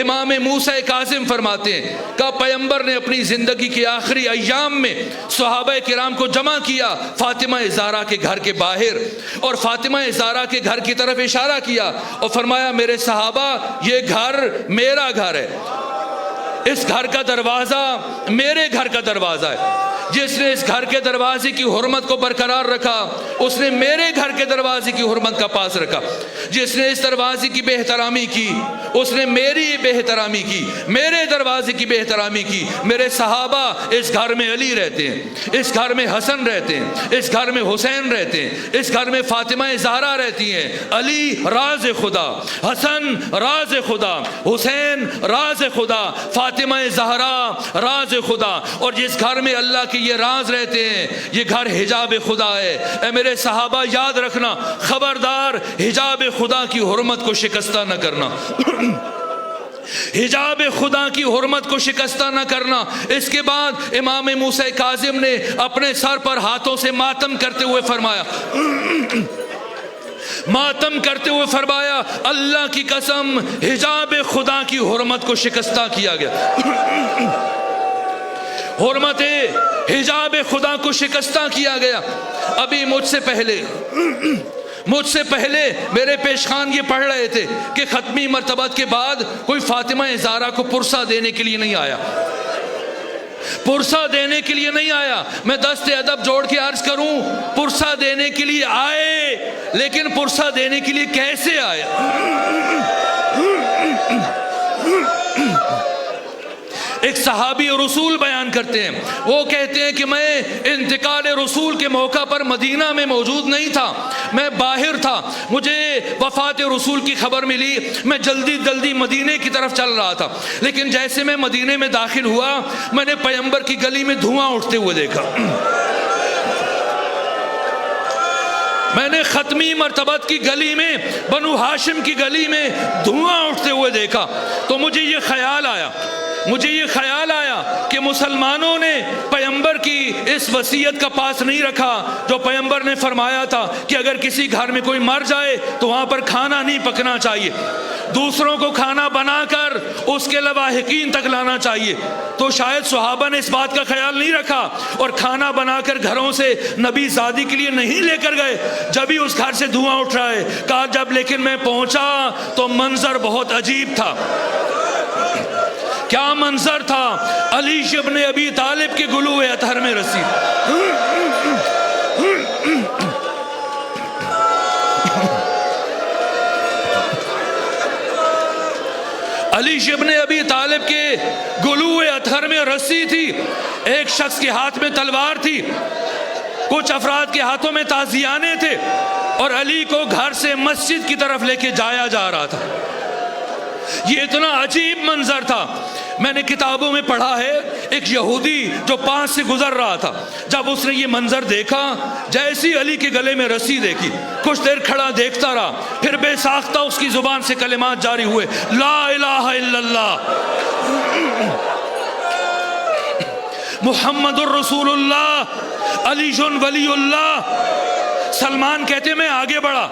امام موسیٰ کاظم فرماتے ہیں کہ پیغمبر نے اپنی زندگی کے آخری ایام میں صحابہ کرام کو جمع کیا فاطمہ زہرا کے گھر کے باہر، اور فاطمہ زہرا کے گھر کی طرف اشارہ کیا اور فرمایا، میرے صحابہ، یہ گھر میرا گھر ہے، اس گھر کا دروازہ میرے گھر کا دروازہ ہے، جس نے اس گھر کے دروازے کی حرمت کو برقرار رکھا اس نے میرے گھر کے دروازے کی حرمت کا پاس رکھا، جس نے اس دروازے کی بے احترامی کی اس نے میری بے احترامی کی، میرے دروازے کی بے احترامی کی۔ میرے صحابہ اس گھر میں علی رہتے ہیں، اس گھر میں حسن رہتے ہیں، اس گھر میں حسین رہتے ہیں، اس گھر میں فاطمہ زہرا رہتی ہیں۔ علی راز خدا، حسن راز خدا، حسین راز خدا، فاطمہ زہرا راز خدا۔ اور جس گھر میں اللہ کے یہ راز رہتے ہیں یہ گھر حجاب خدا ہے۔ اے میرے صحابہ یاد رکھنا، خبردار حجاب خدا کی حرمت کو شکستہ نہ کرنا، حجاب خدا کی حرمت کو شکستہ نہ کرنا۔ اس کے بعد امام موسیٰ کاظم نے اپنے سر پر ہاتھوں سے ماتم کرتے ہوئے فرمایا، ماتم کرتے ہوئے فرمایا اللہ کی قسم حجاب خدا کی حرمت کو شکستہ کیا گیا، حرمت حجاب خدا کو شکستہ کیا گیا۔ ابھی مجھ سے پہلے میرے پیشخان یہ پڑھ رہے تھے کہ ختمی مرتبت کے بعد کوئی فاطمہ زہرا کو پرسہ دینے کے لیے نہیں آیا، پرسہ دینے کے لیے نہیں آیا۔ میں دست ادب جوڑ کے عرض کروں، پرسہ دینے کے لیے آئے لیکن پرسہ دینے کے لیے کیسے آئے؟ ایک صحابی رسول بیان کرتے ہیں، وہ کہتے ہیں کہ میں انتقال رسول کے موقع پر مدینہ میں موجود نہیں تھا، میں باہر تھا، مجھے وفات رسول کی خبر ملی، میں جلدی مدینے کی طرف چل رہا تھا، لیکن جیسے میں مدینے میں داخل ہوا میں نے پیغمبر کی گلی میں دھواں اٹھتے ہوئے دیکھا، میں نے ختمی مرتبت کی گلی میں، بنو ہاشم کی گلی میں دھواں اٹھتے ہوئے دیکھا، تو مجھے یہ خیال آیا کہ مسلمانوں نے پیغمبر کی اس وصیت کا پاس نہیں رکھا جو پیغمبر نے فرمایا تھا کہ اگر کسی گھر میں کوئی مر جائے تو وہاں پر کھانا نہیں پکنا چاہیے، دوسروں کو کھانا بنا کر اس کے لواحقین تک لانا چاہیے۔ تو شاید صحابہ نے اس بات کا خیال نہیں رکھا اور کھانا بنا کر گھروں سے نبی زادی کے لیے نہیں لے کر گئے۔ جب ہی اس گھر سے دھواں اٹھ رہا ہے، کہا جب لیکن میں پہنچا تو منظر بہت عجیب تھا۔ کیا منظر تھا؟ علی ابن ابی طالب کے گلو اطہر میں رسی، علی ابن ابی طالب کے گلو اطہر میں رسی تھی، ایک شخص کے ہاتھ میں تلوار تھی، کچھ افراد کے ہاتھوں میں تازیانے تھے، اور علی کو گھر سے مسجد کی طرف لے کے جایا جا رہا تھا۔ یہ اتنا عجیب منظر تھا، میں نے کتابوں میں پڑھا ہے ایک یہودی جو پاس سے گزر رہا تھا، جب اس نے یہ منظر دیکھا، جیسی علی کے گلے میں رسی دیکھی کچھ دیر کھڑا دیکھتا رہا، پھر بے ساختہ اس کی زبان سے کلمات جاری ہوئے، لا الہ الا اللہ محمد الرسول اللہ علی ولی اللہ۔ سلمان کہتے میں آگے بڑھا،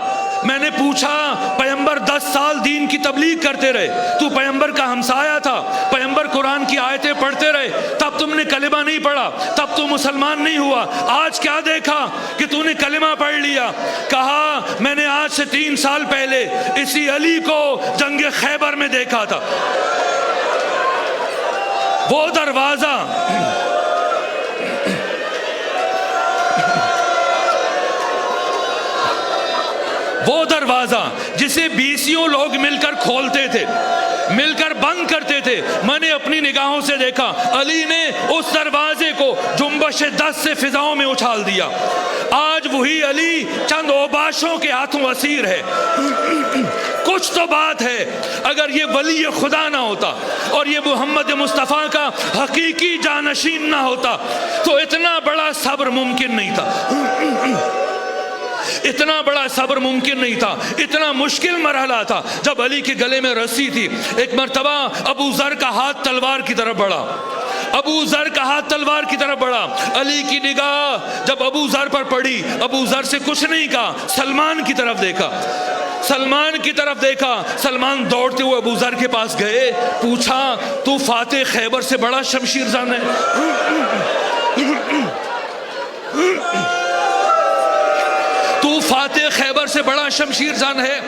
میں نے پوچھا پیغمبر 10 سال دین کی تبلیغ کرتے رہے، تو پیغمبر کا ہمسایہ تھا، پیغمبر قرآن کی آیتیں پڑھتے رہے، تب تم نے کلمہ نہیں پڑھا، تب تو مسلمان نہیں ہوا، آج کیا دیکھا کہ تو نے کلمہ پڑھ لیا؟ کہا میں نے آج سے 3 سال پہلے اسی علی کو جنگ خیبر میں دیکھا تھا، وہ دروازہ جسے 20 لوگ مل کر کھولتے تھے، مل کر بند کرتے تھے، میں نے اپنی نگاہوں سے دیکھا علی نے اس دروازے کو جنبش 10 سے فضاؤں میں اچھال دیا۔ آج وہی علی چند اوباشوں کے ہاتھوں اسیر ہے۔ کچھ تو بات ہے، اگر یہ ولی خدا نہ ہوتا اور یہ محمد مصطفیٰ کا حقیقی جانشین نہ ہوتا تو اتنا بڑا صبر ممکن نہیں تھا، اتنا بڑا صبر ممکن نہیں تھا، اتنا مشکل مرحلہ تھا جب علی کے گلے میں رسی تھی۔ ایک مرتبہ ابو ذر کا ہاتھ تلوار کی طرف بڑھا، ابو ذر کا ہاتھ تلوار کی طرف بڑھا، علی کی نگاہ جب ابو ذر پر پڑی، ابو ذر سے کچھ نہیں کہا، سلمان کی طرف دیکھا، سلمان کی طرف دیکھا، سلمان دوڑتے ہوئے ابو ذر کے پاس گئے، پوچھا تو فاتح خیبر سے بڑا شمشیر زن ہے؟ تو فاتح خیبر سے بڑا شمشیر زن ہے.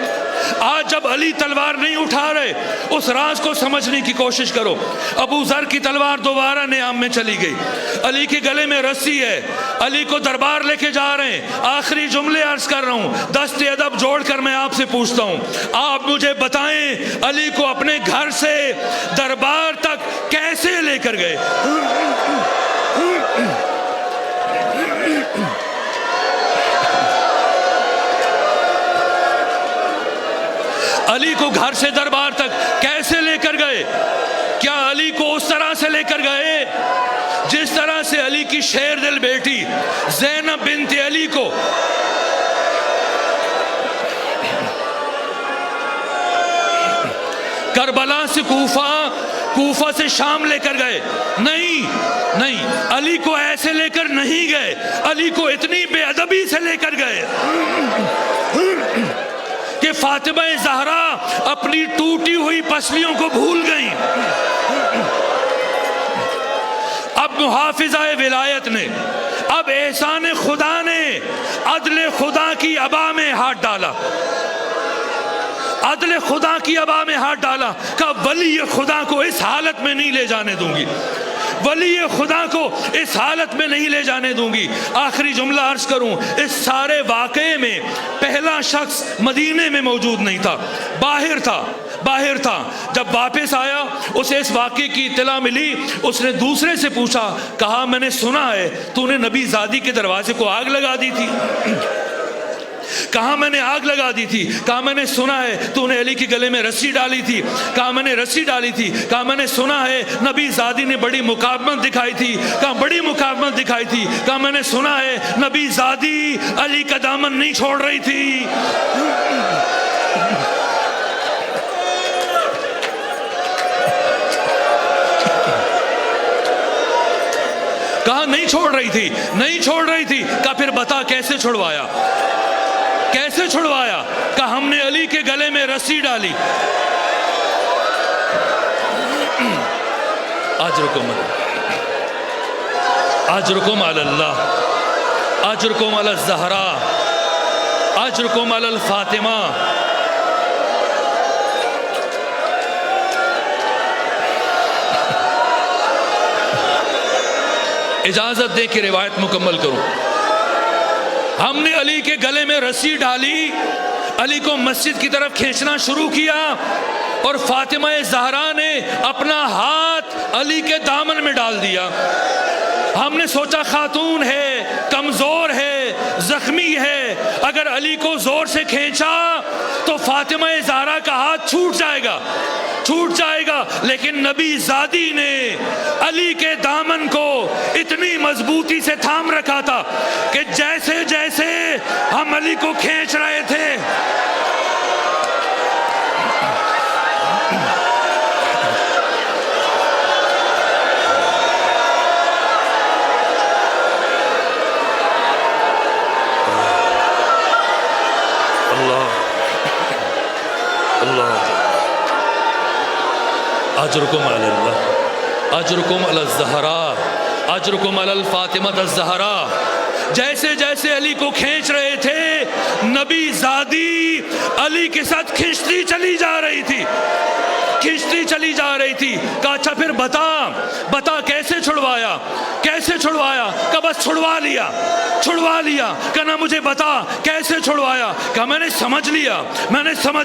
آج جب علی تلوار نہیں اٹھا رہے اس راز کو سمجھنے کی کوشش کرو. ابو ذر کی تلوار دوبارہ نیام میں چلی گئی. علی کے گلے میں رسی ہے, علی کو دربار لے کے جا رہے ہیں. آخری جملے عرض کر رہا ہوں, دست ادب جوڑ کر میں آپ سے پوچھتا ہوں, آپ مجھے بتائیں علی کو اپنے گھر سے دربار تک کیسے لے کر گئے؟ علی کو گھر سے دربار تک کیسے لے کر گئے؟ کیا علی کو اس طرح سے لے کر گئے جس طرح سے علی کی شیر دل بیٹی زینب بنت علی کو کربلا سے کوفہ سے شام لے کر گئے؟ نہیں, علی کو ایسے لے کر نہیں گئے. علی کو اتنی بے ادبی سے لے کر گئے کہ فاطمہ زہرا اپنی ٹوٹی ہوئی پسلیوں کو بھول گئیں. اب محافظہ ولایت نے, اب احسان خدا نے عدل خدا کی ابا میں ہاتھ ڈالا. عدل خدا کی ابا میں ہاتھ ڈالا. کہ ولی خدا کو اس حالت میں نہیں لے جانے دوں گی, ولی خدا کو اس حالت میں نہیں لے جانے دوں گی. آخری جملہ عرض کروں, اس سارے واقعے میں پہلا شخص مدینے میں موجود نہیں تھا, باہر تھا. جب واپس آیا اسے اس واقعے کی اطلاع ملی. اس نے دوسرے سے پوچھا, کہا میں نے سنا ہے تو نے نبی زادی کے دروازے کو آگ لگا دی تھی. کہا میں نے آگ لگا دی تھی. کہا میں نے سنا ہے تو نے علی کے گلے میں رسی ڈالی تھی. کہا میں نے رسی ڈالی تھی. کہا میں نے سنا ہے نبی زادی نے بڑی مقاومت دکھائی تھی. کہا بڑی مقاومت دکھائی تھی. کہا میں نے سنا ہے نبی زادی علی کا دامن نہیں چھوڑ رہی تھی. کہا نہیں چھوڑ رہی تھی. کہا پھر بتا کیسے چھڑوایا؟ کہا ہم نے علی کے گلے میں رسی ڈالی. اجرکم علی اللہ, اجرکم علی الزہرا, اجرکم علی الفاطمہ. اجازت دے کہ روایت مکمل کروں. ہم نے علی کے گلے میں رسی ڈالی, علی کو مسجد کی طرف کھینچنا شروع کیا اور فاطمہ زہرا نے اپنا ہاتھ علی کے دامن میں ڈال دیا. ہم نے سوچا خاتون ہے, کمزور ہے, زخمی ہے, اگر علی کو زور سے کھینچا تو فاطمہ زہرا کا ہاتھ چھوٹ جائے گا. لیکن نبی زادی نے علی کے دامن کو اتنی مضبوطی سے تھام رکھا تھا کہ جیسے جیسے ہم علی کو کھینچ رہے تھے اجرکم علی اللہ, اجرکم علی الزہرا, اجرکم علی الفاطمہ الزہرا. جیسے جیسے علی کو کھینچ رہے تھے نبی زادی علی کے ساتھ کھینچتی چلی جا رہی تھی. کہا اچھا پھر بتا کیسے چھڑوایا؟ کہا بس چھڑوا لیا. کہا نا مجھے بتا کیسے چھڑوایا؟ کہا میں نے سمجھ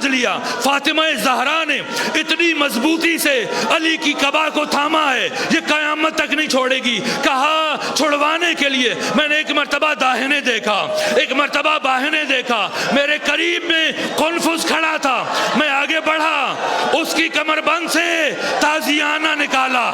لیا. فاطمہ زہرا نے اتنی مضبوطی سے علی کی قبا کو تھاما ہے یہ قیامت تک نہیں چھوڑے گی. کہا چھڑوانے کے لیے میں نے ایک مرتبہ داہنے دیکھا, ایک مرتبہ باہنے دیکھا. میرے قریب میں قنفذ کھڑا تھا, میں آگے بڑھا, اس کی کمر بند سے تازیانہ نکالا.